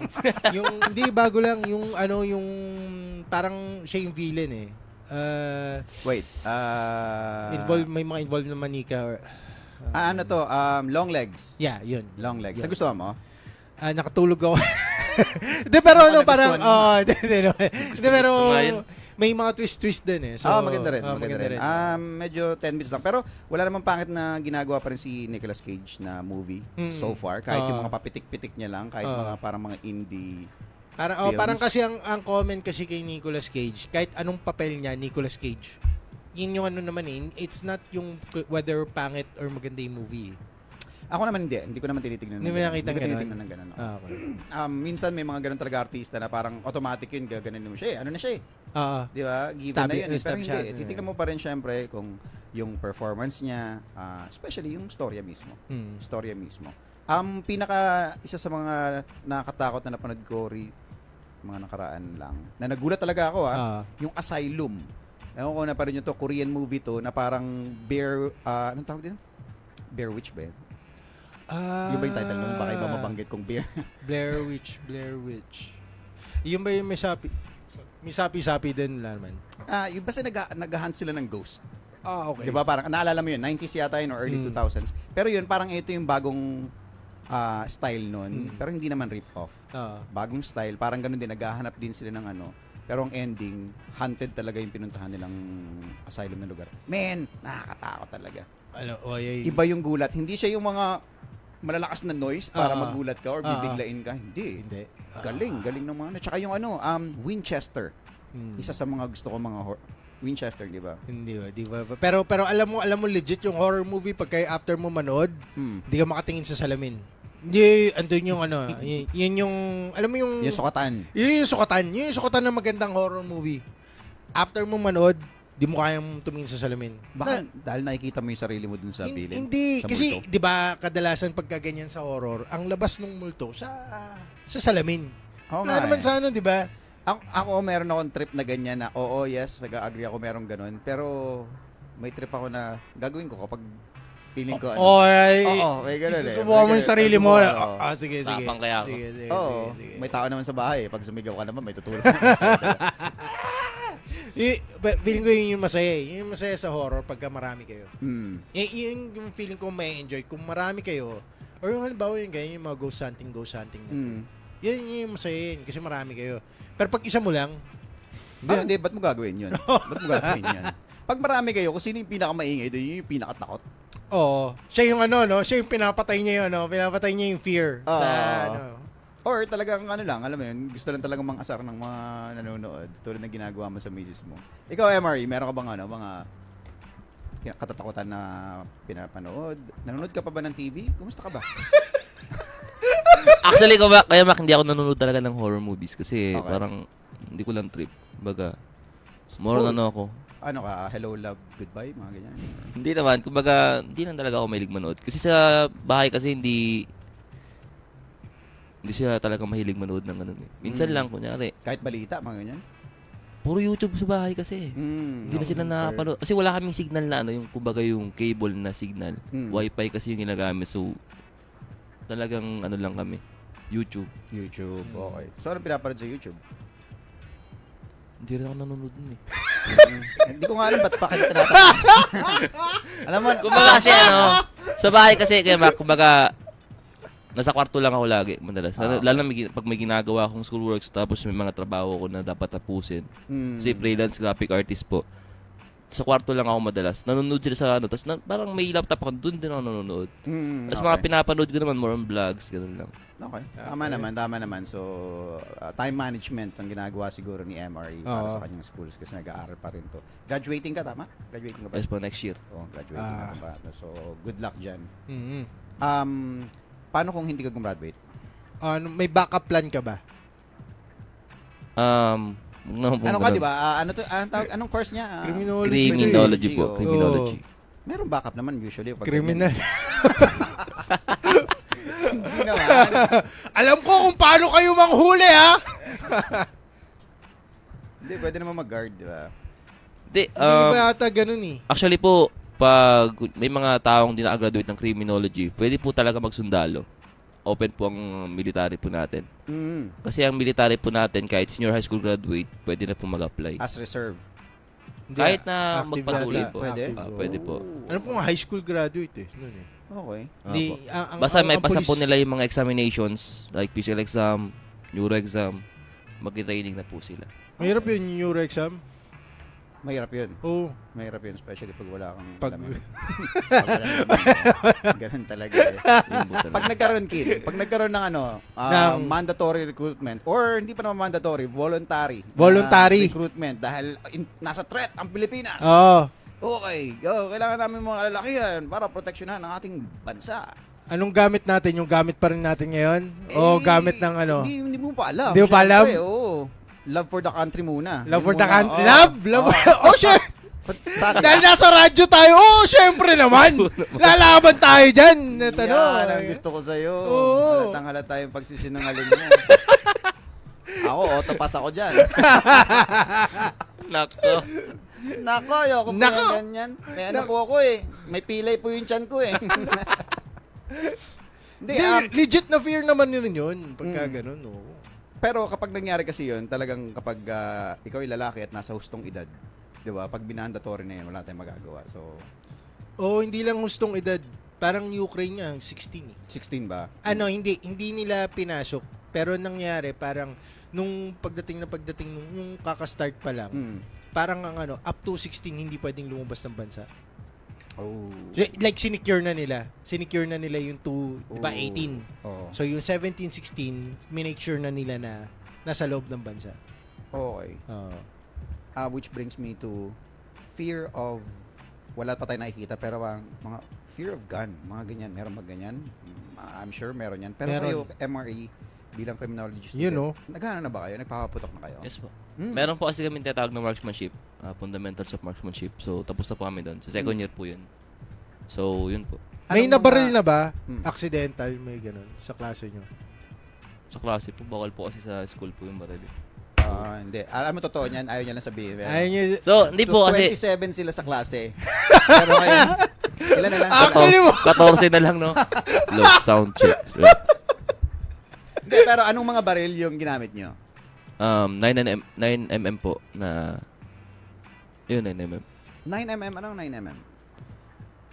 S5: Hindi, bago lang. Yung ano, yung parang siya yung villain eh.
S4: Wait.
S5: May mga involved na manika. Or,
S4: Ano to? Long Legs.
S5: yeah, yun.
S4: Long Legs.
S5: Yun.
S4: Nagustuhan mo?
S5: Nakatulog ako. Hindi, pero ano, parang,
S4: nagustuhan mo.
S5: hindi, pero
S2: Gusto nga yun.
S5: may mga twist-twist din eh. So,
S4: Maganda rin. Maganda rin.
S5: rin.
S4: Medyo 10 minutes lang. Pero wala namang pangit na ginagawa pa rin si Nicolas Cage na movie so far. Kahit yung mga papitik-pitik niya lang, kahit mga parang mga indie.
S5: Parang,
S4: films.
S5: parang kasi ang comment kasi kay Nicolas Cage, kahit anong papel niya, Nicolas Cage, yun yung ano naman eh, it's not yung whether pangit or maganda yung movie.
S4: Ako naman hindi. Hindi ko naman tinitignan.
S5: Hindi mo nakita
S4: Hindi ko
S5: ganun?
S4: tinitignan ng ganun.
S5: Okay.
S4: Minsan may mga ganun talaga artista na parang automatic yun, gaganin mo siya eh. Ano na siya eh.
S5: Oo.
S4: Di ba? Given
S5: Stab
S4: na
S5: y-
S4: yun. Eh. Pero
S5: stab
S4: hindi.
S5: siya.
S4: Titignan mo pa rin syempre kung yung performance niya, especially yung storya mismo.
S5: Hmm.
S4: Storya mismo. Isa sa mga nakakatakot na napanood ko mga nakaraan lang, na nagulat talaga ako yung Asylum. Ewan ko na pa rin yun to, Korean movie to, na parang anong tawag din? Bear Witch ba yun? Yung ba yung title nun? Baka iba mabanggit kong bear.
S5: Blair Witch. Yung ba yung may sapi din naman?
S4: Yung basta nag-hunt sila ng ghost.
S5: Okay.
S4: Di ba? Parang, naalala mo yun, 90s yata yun or early 2000s. Pero yun, parang ito yung bagong style nun. Pero hindi naman rip-off. Bagong style. Parang ganun din, naghahanap din sila ng ano. Pero ang ending, haunted talaga yung pinuntahan nilang asylum na lugar. Man, nakakatakot talaga. Iba yung gulat. Hindi siya yung mga malalakas na noise para magulat ka or bibiglain ka. Hindi. Galing ng mga ano. Tsaka yung Winchester. Isa sa mga gusto ko mga Winchester, di ba?
S5: Hindi ba? Pero alam mo legit yung horror movie pagka after mo manood, hindi ka makatingin sa salamin. Hindi, andun yung ano, yun yung, alam mo yung...
S4: Yung sukatan.
S5: Yun yung sukatan ng magandang horror movie. After mo manood, di mo kayang tumingin sa salamin.
S4: Baka dahil nakikita mo yung sarili mo dun sa bilin.
S5: Hindi,
S4: sa
S5: kasi
S4: multo.
S5: di ba kadalasan pagka ganyan sa horror, ang labas ng multo sa salamin.
S4: Oo
S5: Wala
S4: nga
S5: naman
S4: eh.
S5: sa ano, di ba?
S4: Ako meron akong trip na ganyan na, yes, nag-agree ako merong ganun. Pero may trip ako na gagawin ko kapag feeling ko may ganun eh.
S5: Susubukan mo yung sarili mo.
S4: Oo.
S5: Sige.
S2: Tapang kaya ako.
S5: Sige.
S4: May tao naman sa bahay eh. Pag sumigaw ka naman, may tutulog.
S5: Feeling ko yun yung masaya eh. Yun yung masaya sa horror pagka marami kayo. Yun yung feeling ko may enjoy. Kung marami kayo, or yung halimbawa yung ganyan, yung mga ghost hunting na. Yun yung masaya yun kasi marami kayo. Pero pag isa mo lang,
S4: Hindi, ba't mo gagawin yun? Ba't mo gagawin yan? Pag marami kayo, kung sino yung pinakamaingay, doon yun yung pinakatakot.
S5: oo, siya yung ano, no? Siya yung pinapatay niya yun, no? Pinapatay niya yung fear sa ano.
S4: Or talagang ano lang, alam mo yun, gusto lang talagang mang-asar ng mga nanonood tulad ng ginagawa mo sa misis mo. Ikaw, MRE, meron ka bang mga katatakutan na pinapanood? Nanonood ka pa ba ng TV? Kumusta ka ba?
S2: Actually, kaya hindi ako nanonood talaga ng horror movies kasi
S4: Okay.
S2: parang hindi ko lang trip. Baga, more na ako.
S4: Ano ka, hello, love, goodbye, mga ganyan.
S2: Hindi naman, kumbaga, hindi lang talaga ako mahilig manood. Kasi sa bahay kasi hindi siya talaga mahilig manood ng ganun eh. Minsan lang, kunyari.
S4: Kahit balita, mga ganyan.
S2: Puro YouTube sa bahay kasi. Hindi na sila nakapanood. Kasi wala kaming signal na ano, yung kumbaga yung cable na signal. Wi-Fi kasi yung ginagamit. So, talagang ano lang kami. YouTube.
S4: Okay. So, anong pinapanood sa YouTube?
S2: Hindi rin ako nanonood nun eh.
S4: Hindi ko nga alam ba't pa kita tinatanong. Alam mo,
S2: Kumbaga kasi ano, sa bahay kasi, kaya kumbaga, nasa kwarto lang ako lagi, madalas. Lalo na pag may ginagawa akong schoolworks, tapos may mga trabaho ko na dapat tapusin. Kasi freelance graphic artist po. Sa kwarto lang ako madalas. Nanonood sila sa ano, tapos parang may laptop ako, doon din ako nanonood. Tapos mga pinapanood ko naman, more on vlogs, gano'n lang.
S4: Okay. Tama naman. So, time management ang ginagawa siguro ni MRE para sa kanyang schools kasi nag-aaral pa rin to. Graduating ka, tama? Graduating ka ba?
S2: Yes po, next year.
S4: Graduating ka ba? So, good luck dyan.
S5: Mhm.
S4: Paano kung hindi ka gumraduate?
S5: May backup plan ka ba?
S4: Ano ka, di ba? Anong course niya?
S2: Criminology po. Criminology.
S4: Meron backup naman usually. Pag
S5: Criminal.
S4: Hindi naman.
S5: Alam ko kung paano kayo manghuli, ha?
S4: Hindi, pwede naman mag-guard, di ba?
S2: Hindi,
S5: Hindi ba ata ganun eh?
S2: actually po, pag may mga taong di nakagraduate ng criminology, pwede po talaga magsundalo. Open po ang military po natin. Kasi ang military po natin, kahit senior high school graduate, pwede na po mag-apply.
S4: As reserve.
S5: Hindi,
S2: Kahit na
S5: active
S2: magpatuloy
S5: dati.
S2: po.
S4: Pwede?
S2: Pwede po.
S5: Ano pong high school graduate noon eh.
S4: Okay.
S5: Di,
S2: Opo. Basta may pasa po nila yung mga examinations, like physical exam, neuro exam, mag-training na po sila.
S5: Mahirap yun yung Euro exam.
S4: Mahirap yun.
S5: Oo.
S4: Mahirap yun, especially pag wala kang
S5: Pag
S4: alamin. Pag walang alamin. Ganun talaga eh.
S2: Yun po talaga.
S4: Pag nagkaroon, kid, pag nagkaroon ng mandatory recruitment, or hindi pa naman mandatory, voluntary.
S5: Voluntary.
S4: Na recruitment dahil nasa threat ang Pilipinas.
S5: Oo.
S4: Okay, kailangan namin mga lalakihan para proteksyonan ang ating bansa.
S5: Anong gamit natin? Yung gamit pa rin natin ngayon? O gamit ng ano?
S4: Hindi mo pa alam.
S5: Hindi mo pa alam?
S4: Siyempre, oo. Love for the country muna.
S5: Love
S4: Yun
S5: for the
S4: muna.
S5: country?
S4: Oo.
S5: Love? Love?
S4: Oo.
S5: Oh, shit!
S4: Sana.
S5: Dahil nasa radyo tayo, syempre naman. Lalaban tayo dyan. At ano,
S4: Yan ang gusto ko sa'yo.
S5: Oo.
S4: Halatang halata yung pagsisinungaling mo. Ako, autopass ako dyan.
S2: Nakto.
S4: Nako, ayoko po
S5: Nako.
S4: yung ganyan. May ano po ako eh. May pilay po yung chan ko eh. Hindi,
S5: Legit na fear naman rin yun. Pagka ganun, oo.
S4: pero kapag nangyari kasi yun, talagang kapag ikaw ay lalaki at nasa hustong edad, di ba? Pag binandatory na yun, wala tayong magagawa. So,
S5: Oo, hindi lang hustong edad. Parang Ukraine nga, 16 eh.
S4: 16 ba?
S5: Ano, hindi nila pinasok. Pero nangyari, parang nung pagdating nung kakastart pa lang,
S4: Mm.
S5: parang ang ano, up to 16 hindi pwedeng lumabas ng bansa.
S4: Oh.
S5: Like sinecure na nila. Sinecure na nila yung 2, di ba, 18.
S4: Oo.
S5: So yung 17, 16, minake sure na nila na nasa loob ng bansa.
S4: Okay.
S5: Oo.
S4: Which brings me to fear of, wala pa tayo nakikita, pero mga fear of gun, mga ganyan. Meron ba ganyan? I'm sure meron yan. Pero
S5: Meron.
S4: kayo, MRE, bilang criminologist,
S5: You know.
S4: naghahanap na ba kayo? Nagpapaputok na kayo?
S2: Yes po.
S4: Mm.
S2: Meron po kasi kami tinatawag na marksmanship, fundamentals of marksmanship. So, tapos na po kami doon. Sa second year po yun. So, yun po.
S5: May
S4: Anong
S5: nabaril
S4: mga-
S5: na ba?
S4: Hmm.
S5: Accidental, may ganun sa klase nyo.
S2: Sa klase po, bawal po kasi sa school po yung baril.
S4: Hindi. Alam mo, totoo niyan, ayaw niya lang sabihin. Pero,
S5: Ayun nyo,
S2: So, hindi po kasi
S4: 27 sila sa klase. Pero ngayon, ilan na lang sila?
S5: Actually,
S2: 14 na lang, no? Low sound check.
S4: Hindi, pero anong mga baril yung ginamit nyo?
S2: 9mm po na yun, 9mm.
S4: 9mm? Anong 9mm?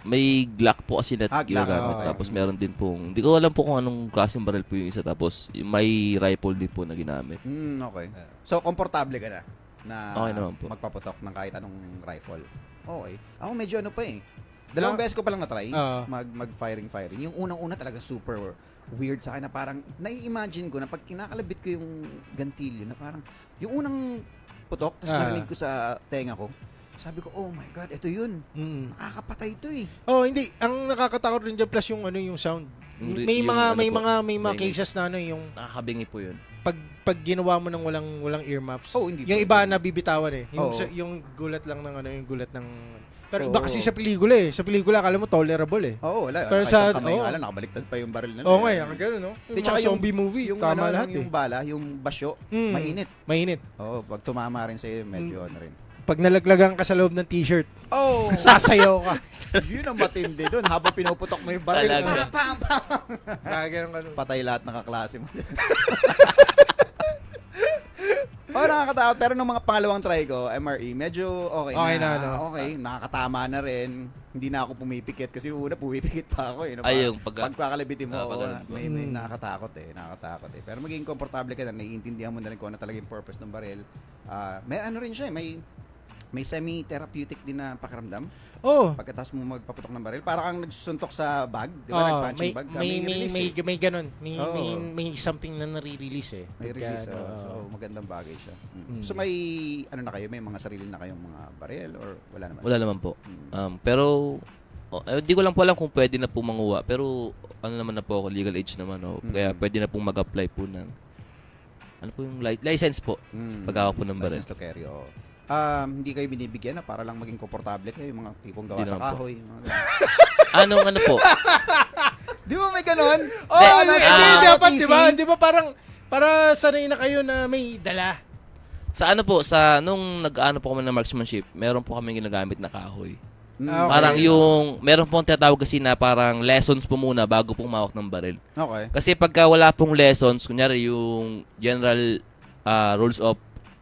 S2: May Glock po kasi na
S4: Glock.
S2: ginagamit.
S4: Okay.
S2: Tapos meron din pong, hindi ko alam po kung anong klaseng baril po yung isa. Tapos may rifle din po na ginamit.
S4: Okay. So, komportable ka na
S2: Okay naman po.
S4: magpaputok ng kahit anong rifle. Okay. Ako medyo ano pa eh. Dalawang beses ko pa lang na-try mag-firing. Yung unang-una talaga super weird sa akin na parang nai-imagine ko na pag kinakalabit ko yung gantilyo na parang yung unang putok tapos narinig ko sa tenga ko. Sabi ko, oh my God, ito yun. Nakakapatay ito eh.
S5: Oh, hindi. Ang nakakatakot rin dyan plus yung ano yung sound.
S2: Yung-
S5: May
S2: yung
S5: mga
S2: ano
S5: may
S2: po,
S5: mga may mga
S2: may-
S5: cases na ano yung
S2: Nakakabingi po yun.
S5: pag ginawa mo ng walang ear muffs.
S4: Oh, hindi
S5: yung
S4: po.
S5: iba nabibitawan eh. Yung
S4: Oo.
S5: yung gulat lang ng ano, yung gulat ng pero
S4: Oo.
S5: iba kasi sa pelikula eh. Sa pelikula akala mo tolerable eh.
S4: Oo, wala.
S5: Pero
S4: Pero
S5: sa-
S4: sa kamay
S5: oo.
S4: nga lang, nakabaliktad pa yung baril na.
S5: Oo nga, gano'n no.
S4: Di,
S5: Yung
S4: tsaka
S5: mga zombie movie,
S4: yung
S5: tama
S4: ano,
S5: lahat
S4: yung
S5: eh.
S4: bala, yung basyo,
S5: Mm.
S4: mainit.
S5: Mainit.
S4: Oo, pag tumama rin sa'yo, medyo ano rin.
S5: Pag nalaglagan ka sa loob ng t-shirt,
S4: Oh!
S5: sasayaw ka.
S4: Yun ang matindi doon. Habang pinuputok mo yung baril,
S2: Talaga.
S4: pam, pam, pam.
S5: Gagano'n ka.
S4: Patay lahat ng kaklase mo. Nakakatakot. Pero nung mga pangalawang try ko, MRE, medyo okay na.
S5: Okay na, no?
S4: Okay, nakakatama na rin. Hindi na ako pumipikit. Kasi nung una, pumipikit pa ako. Eh,
S2: Ay, yung
S4: pagkakalibitin mo,
S2: pag-
S4: may nakakatakot eh. Nakakatakot eh. Pero maging komportable ka na, naiintindihan mo na rin kung ano talaga yung purpose ng baril. May ano rin siya, may semi-therapeutic din na pakiramdam.
S5: Oh.
S4: Pagkatapos mo magpaputok ng baril, parang kang nagsusuntok sa bag, di ba? Nag-punching bag ka, release eh.
S5: may ganun.
S4: Oo.
S5: May something na nare-release eh.
S4: May
S5: Pagka,
S4: release,
S5: ano,
S4: so magandang bagay siya.
S5: Mm.
S4: So may ano na kayo, may mga sarili na kayong mga baril or wala naman?
S2: Wala naman po. Pero, di ko lang po alam kung pwede na po manguha. Pero, ano naman na po ako, legal age naman. Kaya pwede na pong mag-apply po ng, ano po yung license po. Pag-hawak po ng baril.
S4: License to carry, oo. Hindi kayo binibigyan na para lang maging komportable kayo, yung mga tipong gawa
S2: Hindi
S4: sa
S2: naman po.
S4: kahoy. Mga ganun.
S2: Anong ano po?
S4: Di ba may ganon?
S5: Oh, hindi,
S2: ah,
S5: dapat,
S4: TC.
S5: di ba? Di ba parang, para sanay na kayo na may dala.
S2: Sa ano po, sa nung nag-ano po kami ng marksmanship, meron po kami ginagamit na kahoy.
S5: Okay.
S2: Parang yung, meron pong tinatawag kasi na parang lessons po muna bago pong mawak ng baril.
S4: Okay.
S2: Kasi pagka wala pong lessons, kunyari yung general rules of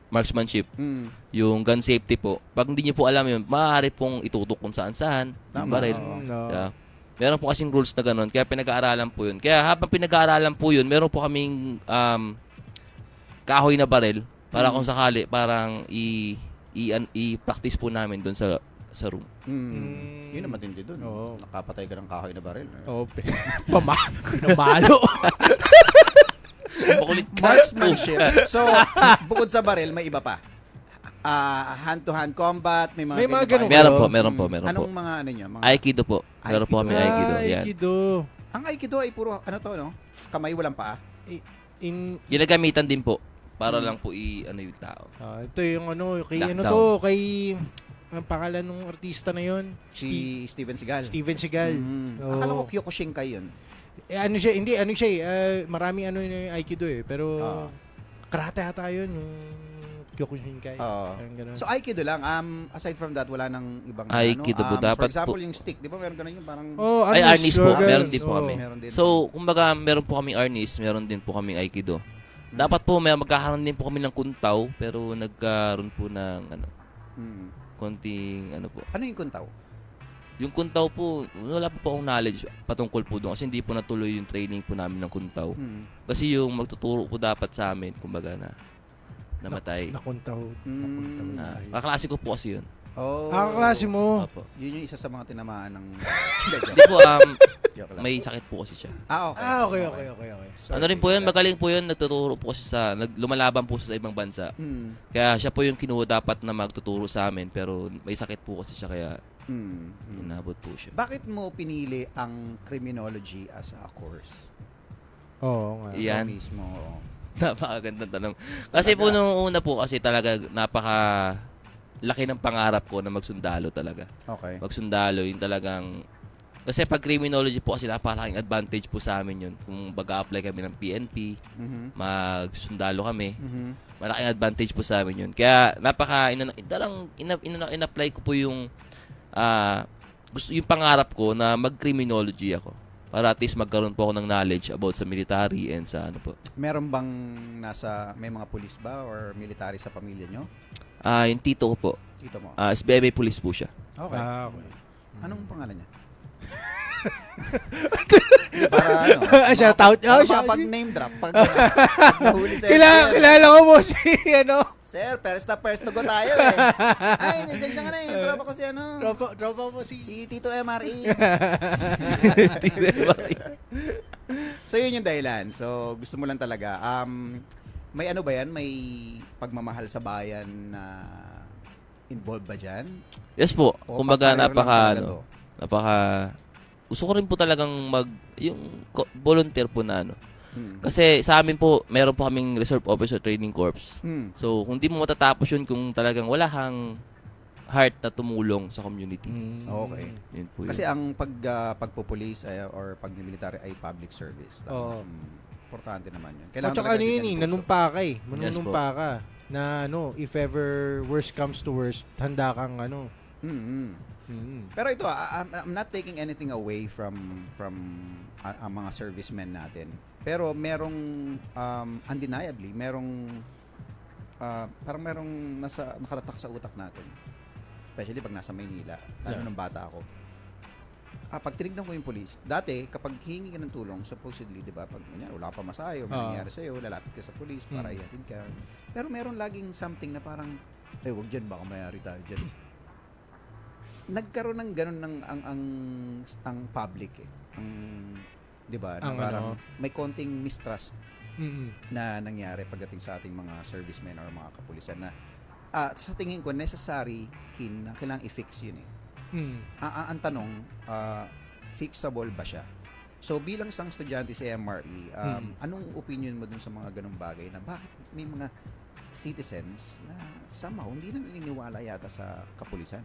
S2: marksmanship,
S4: Mm.
S2: yung gun safety po, pag hindi niyo po alam yun, maaari pong itutok kung saan-saan yung
S4: Tama,
S2: baril.
S4: oo.
S5: No.
S2: Yeah. Meron po kasing rules na ganun, kaya pinag-aaralan po yun. Kaya habang pinag-aaralan po yun, meron po kaming kahoy na baril para kung sakali, parang i-practice po namin doon sa room.
S4: Yun ang matindi dun.
S5: Oo.
S4: Nakapatay ka ng kahoy na baril.
S5: Oh, pinamalo.
S2: Makulit ka.
S4: Marksmanship. So, bukod sa baril, may iba pa. Hand-to-hand combat, may mga
S5: May mga
S4: ganyan
S5: ganun
S4: ba?
S2: Meron po.
S4: Anong mga ano nyo? Mga...
S2: Aikido po. Meron po kami Aikido. Yan.
S5: Aikido.
S4: Ang Aikido ay puro, ano to, no? Kamay, walang paa.
S2: Ginagamitan din po para lang po ano yung tao.
S5: Ito yung ano, kay ano
S2: Lockdown.
S5: to, kay ang pangalan ng artista na yon?
S4: Si Steven Seagal.
S5: Steven Seagal. Oo.
S4: Akala ko Kyokushinkai yun.
S5: Ano siya, hindi, ano siya marami ano yung Aikido pero
S4: Oo.
S5: karate ata yun, yung Kyokushinkai.
S4: Oo.
S5: Parang ganun.
S4: So Aikido lang. Aside from that, wala nang ibang
S2: Aikido po,
S4: For
S2: dapat
S4: example,
S2: po-
S4: yung stick, di ba meron ganun yung parang...
S2: Ay, Arnis po.
S5: struggle.
S2: Meron din po
S5: Oo.
S2: kami.
S4: Meron din.
S2: So, kumbaga, meron po kaming Arnis, meron din po kaming Aikido. Dapat po, magkakaroon din po kami ng kuntaw, pero nagkaroon po ng, konting, po.
S4: Ano yung kuntaw?
S2: Yung kuntaw po, wala po akong knowledge patungkol po doon kasi hindi po natuloy yung training po namin ng kuntaw. Kasi yung magtuturo po dapat sa amin, kumbaga namatay.
S5: Nakuntaw. Nakuntaw.
S2: Kaklase ko po kasi yun.
S4: Oh.
S5: Kaklase mo.
S2: Opo.
S4: Yun yung isa sa mga tinamaan ng...
S2: Hindi po,
S4: Joke lang.
S2: may sakit po kasi siya.
S4: Okay.
S5: Okay.
S4: Sorry.
S2: Ano rin po yun, magaling po yun, nagtuturo po kasi lumalaban po siya sa ibang bansa. Kaya siya po yung kinuha dapat na magtuturo sa amin, pero may sakit po kasi siya, kaya inabot po siya.
S4: Bakit mo pinili ang criminology as a course?
S5: Oo nga.
S2: Yan.
S4: Ikaw mismo. oo.
S2: Napakagandang tanong. Kasi po nung una po kasi talaga laki ng pangarap ko na magsundalo talaga.
S4: Okay.
S2: Magsundalo, yung talagang... Kasi pag criminology po kasi napakalaking advantage po sa amin yun. Kung mag-a-apply kami ng PNP, magsundalo kami, malaking advantage po sa amin yun. Kaya in-apply ko po yung yung pangarap ko na mag-criminology ako. Para at least magkaroon po ako ng knowledge about sa military and sa ano po.
S4: Meron bang may mga pulis ba or military sa pamilya nyo?
S2: Yung tito ko po,
S4: Tito mo.
S2: SBMA police po siya.
S4: Okay.
S5: Okay.
S4: Anong pangalan niya? Para ano?
S5: Shout out.
S4: Pag name drop. Pag nahuli sa
S5: Kilala ko mo si ano.
S4: Sir, first to go tayo eh. Ay, section ka na eh. Tropa ko si ano.
S5: Tropa mo si
S4: Si Tito MRE. So yun yung dahilan. So gusto mo lang talaga. May ano ba yan? May pagmamahal sa bayan na involved ba dyan?
S2: Yes po.
S4: O
S2: Kumbaga
S4: papareho lang talaga to?
S2: gusto ko rin po talagang volunteer po na ano. Kasi sa amin po, meron po kaming Reserve Officer Training Corps. So, kung di mo matatapos yun kung talagang wala kang heart na tumulong sa community.
S4: Okay.
S2: Yun po
S4: Kasi
S2: yun.
S4: ang pagpupulis or pag-military ay public service.
S5: Oo.
S4: Importante naman yun.
S5: At saka ano
S4: talaga
S5: yun
S4: bigyan ng puso.
S5: nanumpa ka eh.
S2: Yes
S5: Manunumpa ka. Na ano, if ever worst comes to worst, handa kang ano.
S4: Pero ito, I'm not taking anything away from ang mga servicemen natin. Pero merong undeniably, parang merong nakatatak sa utak natin. Especially pag nasa Maynila. Lalo nung bata ako. Pag tinignan ko yung police, dati kapag hingi ka ng tulong, supposedly, di ba, pag wala ka pa masayo, may nangyari sa'yo, lalapit ka sa police para ihatid ka. Pero meron laging something na parang, wag dyan, baka mayari tayo dyan. Nagkaroon ng ganun ang public eh. Di ba? Na
S5: Ang
S4: parang
S5: ano?
S4: may konting mistrust na nangyari pagdating sa ating mga servicemen or mga kapulisan na sa tingin ko necessary na kailangang i-fix yun eh. Ang tanong, fixable ba siya? So bilang isang estudyante sa MRE, anong opinion mo dun sa mga ganung bagay na bakit may mga citizens na somehow hindi na naniniwala yata sa kapulisan?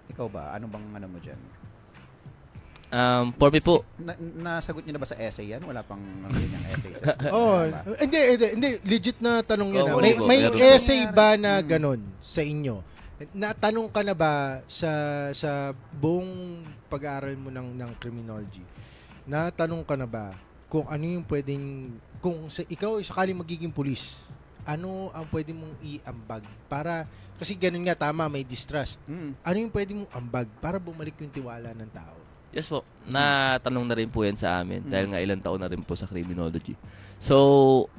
S4: Ikaw ba? Ano bang ano mo dyan?
S2: For me po,
S4: Nasagot niyo na ba sa essay yan? Wala pang ganyang essay sa
S5: Hindi, legit na tanong yan.
S2: Oo,
S5: May
S2: meron po.
S5: essay ba na ganon sa inyo? Natanong ka na ba sa buong pag-aaral mo ng criminology? Natanong ka na ba kung ano yung pwedeng kung ikaw ay sakaling magiging pulis, ano ang pwede mong iambag para kasi ganun nga tama may distrust. Ano yung pwede mong ambag para bumalik yung tiwala ng tao?
S2: Yes po, natanong na rin po yan sa amin dahil nga ilang taon na rin po sa criminology. So,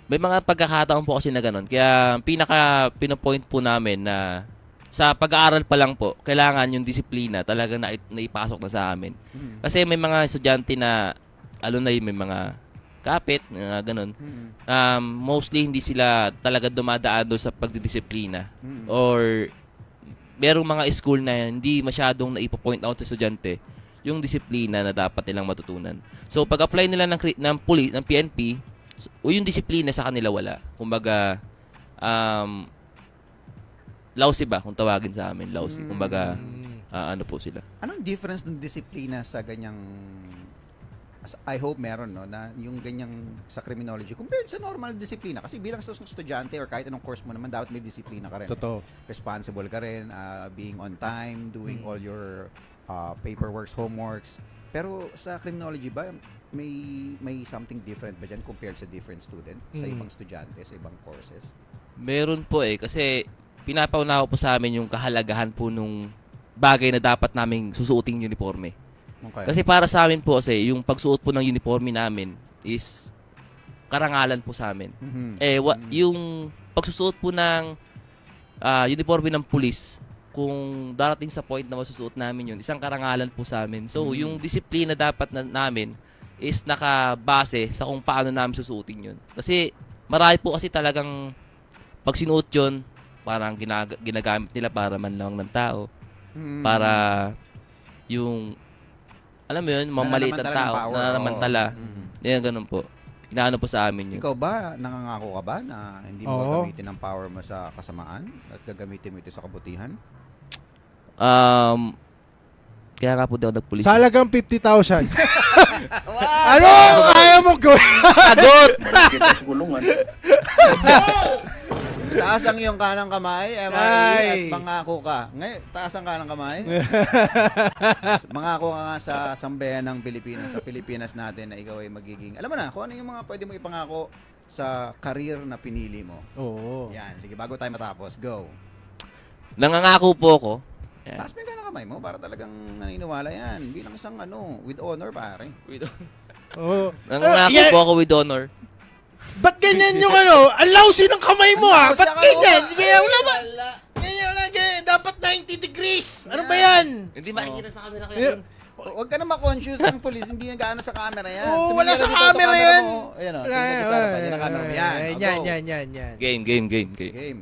S2: may mga pagkakataon po kasi na ganun. Kaya pinapoint po namin na sa pag-aaral pa lang po, kailangan yung disiplina talagang naipasok na sa amin. Kasi may mga estudyante na, may mga kapit, ganun. Mostly hindi sila talaga dumadaan doon sa pagdidisiplina. Or merong mga school na hindi masyadong naipo-point out sa estudyante yung disiplina na dapat nilang matutunan. So pag-apply nila ng PNP, o yung disiplina sa kanila wala. Kumbaga, lousy ba kung tawagin sa amin? Lousy. Kumbaga, ano po sila.
S4: Anong difference ng disiplina sa ganyang I hope meron no na yung ganyang sa criminology compared sa normal disiplina kasi bilang sa estudyante or kahit anong course mo naman dapat may disiplina ka rin.
S5: Totoo.
S4: Responsible ka rin, being on time, doing all your paperworks, homeworks. Pero sa criminology ba may something different ba dyan compared sa different student sa ibang estudyante, sa ibang courses?
S2: Meron po kasi pinapaunawa po sa amin yung kahalagahan po nung bagay na dapat naming susuoting uniforme.
S4: Okay.
S2: Kasi para sa amin po yung pagsuot po ng uniforme namin is karangalan po sa amin. Yung pagsusuot po ng uniforme ng pulis, kung darating sa point na masusuot namin yun, isang karangalan po sa amin. So, yung disiplina dapat namin is nakabase sa kung paano namin susuotin yun. Kasi marami po kasi talagang pag sinuot yun, parang ginagamit nila para manlawang ng tao. Para yung, alam mo yun, mamaliit ang tao, nananamantala. Yan, ganun po. Inaano po sa amin yun.
S4: Ikaw ba, nangangako ka ba na hindi mo gagamitin ang power mo sa kasamaan at gagamitin mo ito sa kabutihan?
S2: Kaya nga po daw nagpulis.
S5: Sa halagang 50,000. Ano? Ayaw mo gawin?
S2: Sagot!
S4: Taas ang iyong kanang kamay, MRE, at mangako ka. Ngayon, taas ang kanang kamay. Mangako ka nga sa sambayan ng Pilipinas, sa Pilipinas natin na ikaw ay magiging, alam mo na, kung ano yung mga pwede mo ipangako sa career na pinili mo.
S5: Oo.
S4: Yan, sige, bago tayo matapos, go.
S2: Nangangako po ako.
S4: Taas mo yung kanang kamay mo para talagang naniniwala yan. Bilang isang with honor, pare.
S5: Oo.
S2: Nangangako po ako with honor.
S5: Ba't ganyan yung Ang lousy ng kamay mo ha? Ba't ganyan? Kaya wala ba? Ganyan. Dapat 90 degrees. Ano ba yan?
S2: Hindi makikita sa camera kaya yun.
S4: Huwag ka na ma-conscious ng police, hindi nagaano sa camera yan.
S5: Oo,
S4: Tumingin
S5: wala
S4: ka
S5: sa
S4: dito
S5: camera yan.
S4: mo. Ayan o, tumingin ka sa harapan. Yan ang camera mo. Yan.
S5: Yan.
S2: Game.
S4: Game.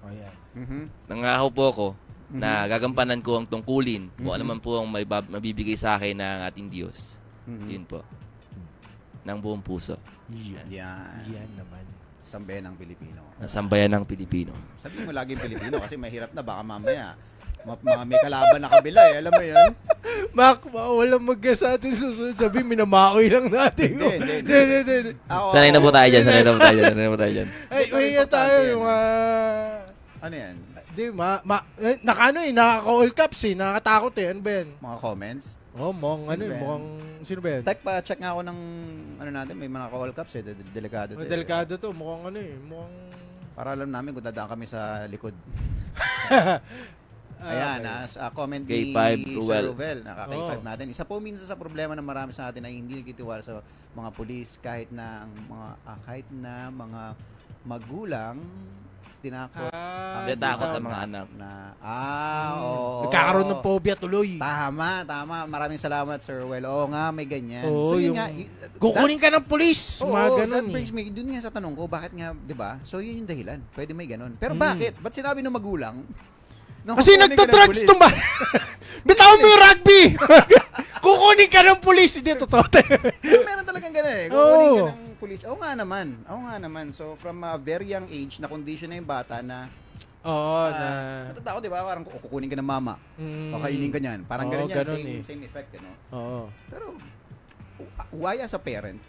S5: Oh, yan.
S2: Nangangako po ako na gagampanan ko ang tungkulin kung ano man po ang mabibigay sa akin ng ating Diyos. Yun po. Ng buong puso.
S5: Yan naman.
S4: Sambayan ng Pilipino.
S2: Nasambayan ng Pilipino.
S4: Sabihin mo laging Pilipino kasi mahirap na baka mamaya mga may kalaban na kabila alam mo yun?
S5: Mak, walang mag-guess sa atin susunod. Sabi, minamaoy lang natin.
S4: Hindi.
S2: Sanay na po tayo dyan.
S5: Ay, tayo.
S4: Ano yan?
S5: Di, naka-all caps nakakatakot Ano ba yan?
S4: Mga comments?
S5: Sino ba yan?
S4: Type pa, check nga ako ng, natin, may mga call caps delikado to.
S5: Delikado to, mukhang
S4: Para alam namin kung dadaan kami sa likod. Ayan, comment ni
S2: K5
S4: Sir Ruel, K5 natin. Isa po minsan sa problema ng marami sa atin ay hindi nagtitiwala sa mga pulis kahit na mga magulang tinakot
S2: Takot ang mga anak.
S4: oo.
S5: Nagkakaroon ng phobia tuloy.
S4: Tama. Maraming salamat, Sir Ruel. Oo nga, may ganyan.
S5: Oo,
S4: So yun
S5: yung
S4: nga,
S5: kukunin ka ng pulis. Mga ganun
S4: that brings me, dun nga sa tanong ko, bakit nga, di ba? So yun yung dahilan. Pwede may ganun. Pero bakit? Ba't sinabi ng magulang?
S5: Kasi nagta-drugs tumba. Bitawan mo yung rugby. Kukunin ka ng pulis. Hindi, totoo.
S4: Meron talagang ganun Kukunin ka ng pulis. Oo nga naman. So from a very young age, na condition na yung bata na natatakot, di ba? Parang kukunin ka ng mama. Kakainin ka niyan. Parang ganun yan. Same effect,
S5: Oo.
S4: Pero, why as a parent,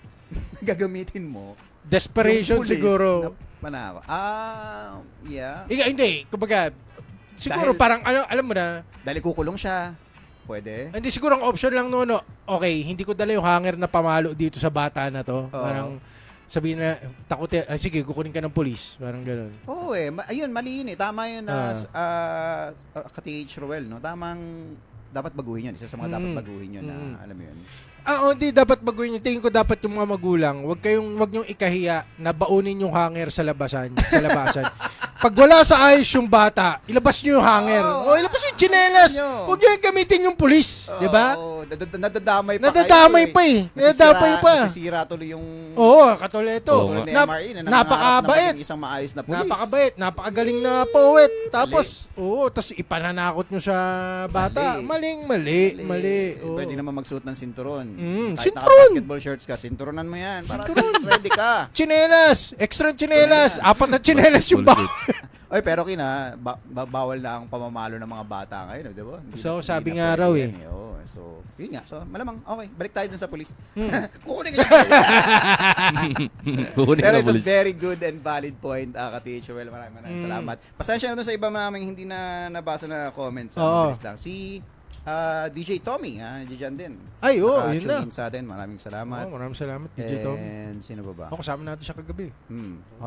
S4: gagamitin mo
S5: Desperation
S4: yung pulis
S5: siguro.
S4: na panako? Yeah.
S5: Hindi. Kumbaga, Siguro
S4: Dahil-
S5: parang, alam mo na,
S4: Dahil kukulong siya. Pwede.
S5: hindi siguro ang option lang no, okay, hindi ko dala yung hanger na pamalo dito sa bata na to. Parang, sabihin na, takot sige, kukunin ka ng polis. Parang gano'n.
S4: Oo ayun, mali yun eh. Tama yun na ka-TH Roel, no? Tamang, dapat baguhin yun. Isa sa mga dapat baguhin yun na, alam mo yun.
S5: Hindi dapat baguhin yung tingin ko dapat yung mga magulang, wag niyong ikahiya na baunin yung hanger sa labasan. Pag wala sa ayos yung bata, ilabas niyo yung hanger. O ilabas yung tsinelas. Huwag niyo gamitin yung pulis, 'di ba?
S4: Oo, nadadamay pa.
S5: Nadadamay pa eh. Nadadamay pa.
S4: Nasisira tuloy yung
S5: Oo, katulad ito.
S2: Oo,
S4: tulad ni MRE na
S5: Napakabait.
S4: ng isang maayos na pulis.
S5: Napakabait, napakagaling na poet. Tapos, tapos ipananakot nyo sa bata. Mali. Oo.
S4: Pwede naman magsuot ng sinturon. Kahit
S5: Sinturon.
S4: naka-basketball shorts ka, sinturonan mo yan. Para ready ka.
S5: Tsinelas, extra tsinelas. 4 na tsinelas yung ba?
S4: Oy, pero bawal na ang pamamalo ng mga bata ngayon, di ba?
S5: So,
S4: Hindi
S5: sabi
S4: na
S5: nga
S4: pwede
S5: raw
S4: yan Oo, so, yun nga. So, malamang, okay, balik tayo dun sa pulis. Kukunin ka
S2: Kukunin
S4: Pero
S2: ka
S4: it's a
S2: ng pulis.
S4: very good and valid point, ka-TH Well. Maraming salamat. Pasensya na dun sa iba naming hindi na nabasa na comments.
S5: Oo.
S4: Mabilis lang. Si DJ Tommy, dyan din.
S5: Ay, yun
S4: Naka-tune
S5: na.
S4: in sa atin. Maraming salamat.
S5: Maraming salamat, DJ Tom.
S4: And sino ba ba?
S5: Ako, kasama natin siya kagabi.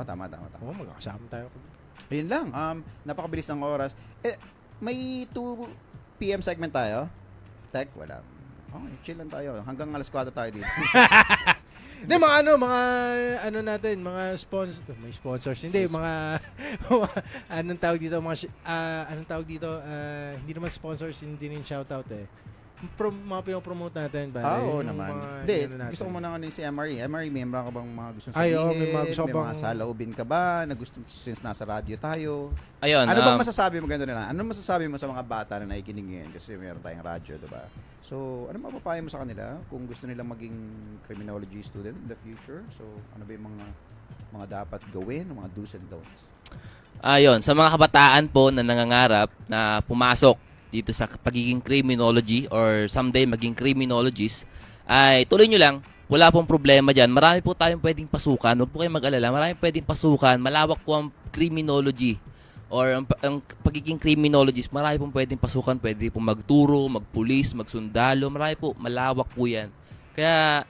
S4: Tama.
S5: Magkakasama tayo.
S4: Ayun lang. Napakabilis ng oras. May 2 PM segment tayo. Tech, wala. Okay, chill lang tayo. Hanggang alas 4 tayo dito.
S5: Hindi, mga natin, mga sponsors, may sponsors, hindi, mga, anong tawag dito, hindi naman sponsors, hindi rin shoutout eh. Mga pinopromote natin ba?
S4: Oo
S5: Yung
S4: naman.
S5: mga
S4: Hindi,
S5: ano natin.
S4: gusto ko muna ano si MRE. MRE, may meron ka bang mga gustong
S5: Ay,
S4: sabihin?
S5: oo, may mga gusto ko
S4: May mga
S5: bang-
S4: saloobin ka ba na gusto, since nasa radyo tayo?
S2: Ayun,
S4: Ano bang masasabi mo ganito na lang? Ano masasabi mo sa mga bata na nakikinig ngayon? Kasi meron tayong radyo, diba? So, ano mapapayo mo sa kanila kung gusto nilang maging criminology student in the future? So, ano ba yung mga dapat gawin, mga do's and don'ts?
S2: Ayun, sa mga kabataan po na nangangarap na pumasok dito sa pagiging criminology or someday maging criminologist, ay tuloy nyo lang. Wala pong problema dyan. Marami po tayong pwedeng pasukan. Huwag po kayong mag-alala. Marami pwedeng pasukan. Malawak po ang criminology or ang pagiging criminologist. Marami pong pwedeng pasukan. Pwede po magturo, magpulis, magsundalo. Marami po. Malawak po yan. Kaya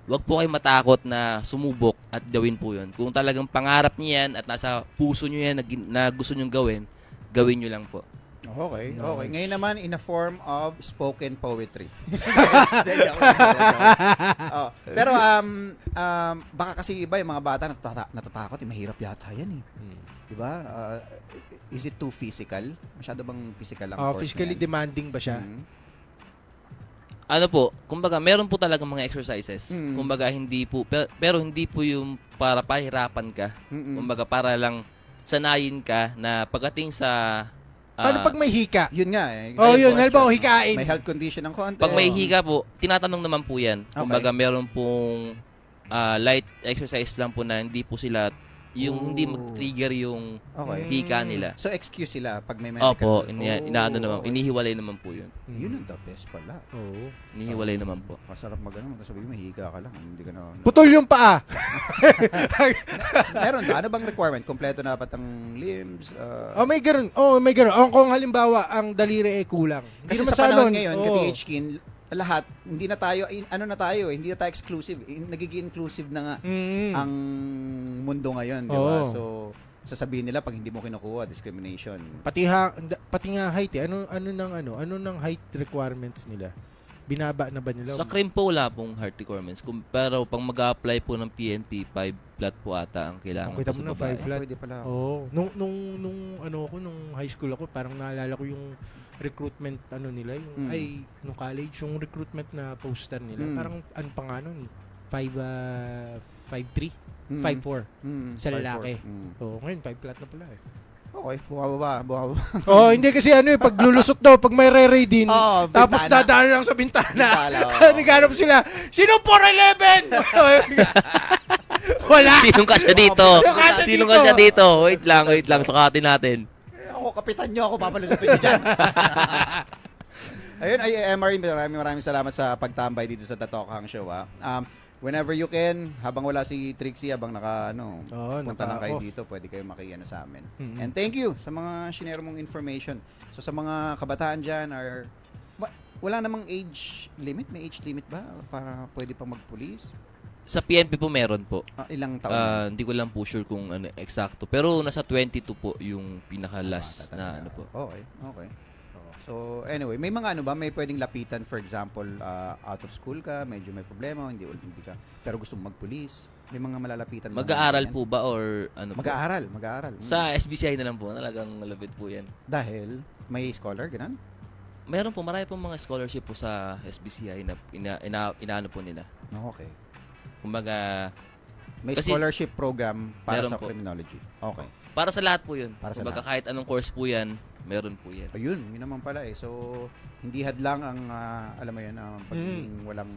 S2: huwag po kayong matakot na sumubok at gawin po yun. Kung talagang pangarap niyo yan at nasa puso niyo yan na gusto nyo gawin nyo lang po.
S4: Okay. Ngayon naman, in a form of spoken poetry. Pero, baka kasi iba yung mga bata natatakot. Mahirap yata yan eh. Diba? Is it too physical? Masyado bang physical ang course
S5: Physically
S4: na yan?
S5: demanding ba siya?
S2: Ano po, kumbaga meron po talagang mga exercises. Kumbaga hindi po pero hindi po yung para pahirapan ka. Kumbaga para lang sanayin ka na pagdating sa
S5: Paano pag may hika?
S4: Yun nga eh.
S5: Yun. Halimbawa, hikain.
S4: May health condition ng konti.
S2: pag may higa po, tinatanong naman po 'yan.
S4: Okay.
S2: Kumbaga meron pong light exercise lang po na hindi po sila yung hindi mag-trigger yung
S4: Okay.
S2: hika nila.
S4: So, excuse sila pag may medical.
S2: Opo, inaano naman,
S4: okay.
S2: inihiwalay naman po 'yun.
S4: Yun ang the best pala.
S5: Oo.
S2: Inihiwalay naman po.
S4: Masarap mag-ano. Tapos sabihin mo, higa ka lang. Hindi ka na...
S5: Putol yung paa.
S4: Meron ba? Ano bang requirement? Kompleto na dapat ang limbs?
S5: May ganun. May ganun. Kung halimbawa, ang daliri ay kulang.
S4: Kasi
S5: Hindi naman
S4: sa panahon
S5: nun.
S4: ngayon,
S5: Oo.
S4: ka-TH Kin, lahat, hindi na tayo, hindi na tayo exclusive. Nagiging inclusive na nga ang mundo ngayon, di ba?
S5: Oo.
S4: So, sasabihin nila pag hindi mo kinukuha, discrimination.
S5: Pati nga height eh. Ano ng height requirements nila? Binaba na ba nila?
S2: Sa crime po wala pong heart requirements. Pero pang mag-apply po ng PNP, 5 flat po ata ang kailangan
S5: Kita
S2: po
S5: mo
S2: sa
S5: na
S2: babae.
S5: 5 flat.
S4: Pwede pala.
S5: Oo. Nung high school ako, parang naalala ko yung recruitment nila, nung college, yung recruitment na poster nila. Parang ano pa nga nun, 5'3", 5'4", sa
S4: 5'4".
S5: lalaki. Oo, ngayon 5 flat na pala eh.
S4: Okay, bumababa.
S5: Hindi kasi pag lulusot daw, pag may re-ray din,
S4: Oo,
S5: tapos
S4: bintana.
S5: dadaan lang sa bintana.
S4: Bintana, oo.
S5: Naghanap sila, sino 411? Wala.
S2: Sinong kasya dito?
S5: kasya
S2: Sinong
S5: dito?
S2: kasya dito? Wait lang, sukatin natin.
S4: Ako, kapitan nyo ako, papalusutin nyo dyan. Ayun, MRE, maraming salamat sa pagtambay dito sa Tatokhang Show. whenever you can, habang wala si Trixie, habang punta lang kayo
S5: naka-off.
S4: dito, pwede kayo makiano sa amin.
S5: Mm-mm.
S4: And thank you sa mga shinare mong information. So sa mga kabataan dyan, wala namang age limit? May age limit ba para pwede pa magpulis?
S2: Sa PNP po meron po.
S4: Ilang taon? na?
S2: Hindi ko lang po sure kung ano eksakto. Pero nasa 22 po yung pinaka-last na ano po.
S4: Okay. So anyway, may mga may pwedeng lapitan, for example, out of school ka, medyo may problema, hindi ka, pero gusto mo magpulis. May mga malalapitan.
S2: Mag-aaral po ba or ano po?
S4: Mag-aaral.
S2: Sa SBCI na lang po. Talagang malapit po yan.
S4: Dahil may scholar, ganun?
S2: Meron po, marami pong mga scholarship po sa SBCI na inaano po nila.
S4: Okay.
S2: Kumbaga,
S4: May
S2: Kasi-
S4: scholarship program para
S2: Meron
S4: sa
S2: po.
S4: criminology. Okay.
S2: para sa lahat po yun.
S4: Para sa
S2: Kumbaga,
S4: lahat.
S2: kahit anong course po yan, meron po yan.
S4: Ayun, yun naman pala eh. So, hindi hadlang ang, alam mo yun, pagiging walang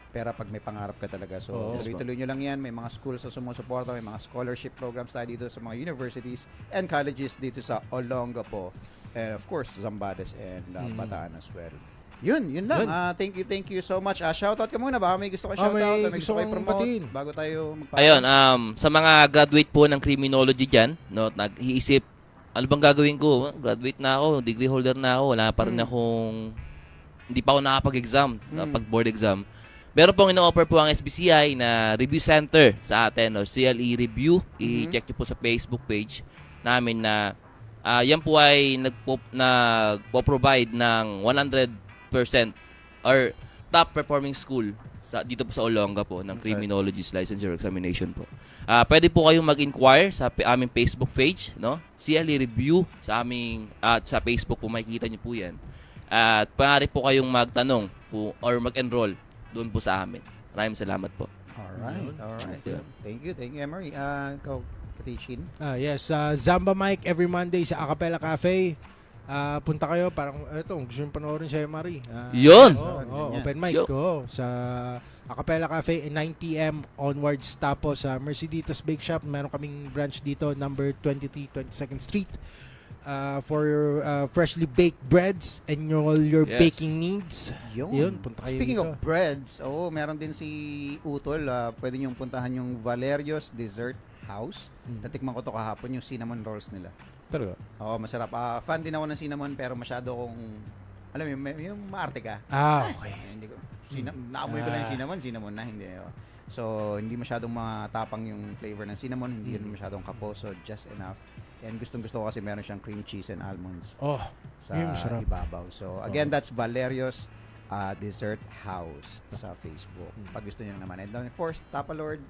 S4: pera pag may pangarap ka talaga. So,
S5: Oo.
S4: tuloy-tuloy nyo lang yan. May mga schools na sumusuporta, may mga scholarship programs tayo dito sa mga universities and colleges dito sa Olongapo. And of course, Zambales and Bataan as well. Yun lang. Thank you so much. Shoutout ka muna. Baka may gusto ka shoutout,
S5: may
S4: may
S5: gusto
S4: gusto ka
S5: kong
S4: promote
S5: batiin.
S4: bago tayo magpapalala.
S2: Ayun, sa mga graduate po ng criminology dyan, no, nag-iisip, ano bang gagawin ko? Graduate na ako, degree holder na ako, wala pa rin akong, hindi pa ako nakapag-exam, pag-board exam. Meron pong ino-offer po ang SBCI na review center sa atin, no, CLE Review. I-check nyo po sa Facebook page namin na yan po ay nagpo-provide ng 100% or top performing school dito po sa Olongapo ng Criminologist Licensure Examination po. Pwede po kayong mag-inquire sa aming Facebook page, no? CLE Review sa aming sa Facebook po makikita niyo po 'yan. At maaari po kayong magtanong or mag-enroll doon po sa amin. Maraming salamat po.
S4: Alright. Thank you, Emery. Ikaw, Katichin.
S5: Yes, Zamba Mike every Monday sa Acapella Cafe. Punta kayo, parang gusto nyo panoorin si Marie.
S2: Yun!
S5: Open mic ko sa Acapella Cafe 9 p.m. onwards. Tapos sa Merceditas Bake Shop, meron kaming branch dito, number 23 22nd Street. For freshly baked breads and all your
S2: Yes.
S5: baking needs. Yun, punta kayo
S4: Speaking
S5: dito.
S4: of breads, meron din si Utol. Pwede niyong puntahan yung Valerio's Dessert House. Natikman ko to kahapon, yung cinnamon rolls nila.
S5: Talaga?
S4: Oo, masarap. Fan din ako ng cinnamon pero masyado kong, alam mo, yung maarte ka.
S5: Okay.
S4: Hindi ko, naamoy ko lang yung cinnamon na, hindi. So, hindi masyadong matapang yung flavor ng cinnamon, hindi yun masyadong kaposo, just enough. And gustong-gusto ko kasi meron siyang cream cheese and almonds sa
S5: yun, masarap.
S4: ibabaw. So, again, that's Valerio's Dessert House sa Facebook. Pag gusto niyo naman. And then, of course, Tapalord,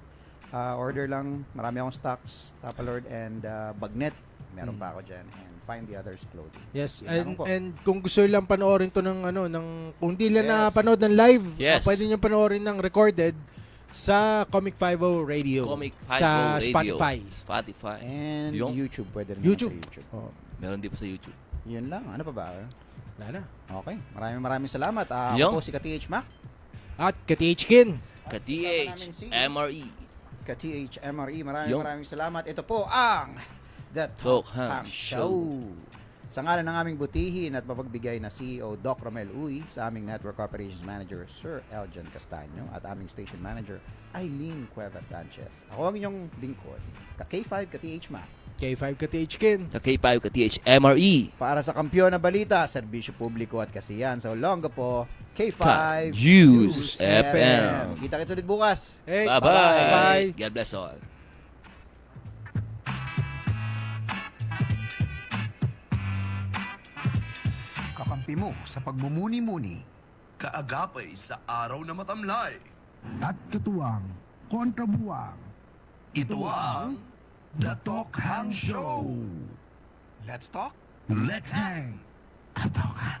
S4: order lang. Marami akong stocks, Tapalord and Bagnet. Meron pa ako dyan. And find the others clothing.
S5: Yes,
S4: Yun lang po.
S5: and kung gusto lang panoorin to ng kung di lang
S4: Yes.
S5: napanood ng live,
S2: Yes.
S5: pwede niyo panoorin ng recorded sa Comic 50 Radio.
S2: Comic 50
S5: sa
S2: Radio.
S5: Spotify.
S4: And
S2: Yung-
S4: YouTube. Pwede rin
S5: YouTube.
S4: naman sa YouTube.
S5: Oh,
S2: Meron din po sa YouTube.
S4: Yun lang. Ano pa ba?
S5: wala na.
S4: Okay. Maraming salamat.
S2: Yung-
S4: Ako po si Ka-TH Mac.
S5: At Ka-THkin.
S2: Ka-TH, MRE.
S4: Ka-TH MRE.
S2: Yung-
S4: Maraming salamat. Ito po ang The
S2: Talk
S4: Talk
S2: Hang
S4: Hang Show. Sa ngalan ng aming butihin at mapagbigay na CEO Doc Romel Uy, sa aming Network Operations Manager Sir Eljon Castaño at aming Station Manager Eileen Cueva Sanchez. Ako ang inyong lingkod, K5 Ka-TH Mac.
S5: K5 Ka-THkin.
S2: Ka-K5, Ka-TH, MRE.
S4: Para sa kampiyon na balita, serbisyo publiko at kasiyan sa Olongapo, K5
S2: News FM.
S4: Kita-kits ulit bukas.
S5: Hey,
S2: Bye-bye. God bless all.
S1: Kakampi mo sa pagmumuni-muni.
S6: Kaagapay sa araw na matamlay.
S3: At katuwang kontrabuwang.
S6: Ito ang
S3: The Talk Hang Show.
S1: Let's talk.
S6: Let's Hang.
S3: Talk Hang.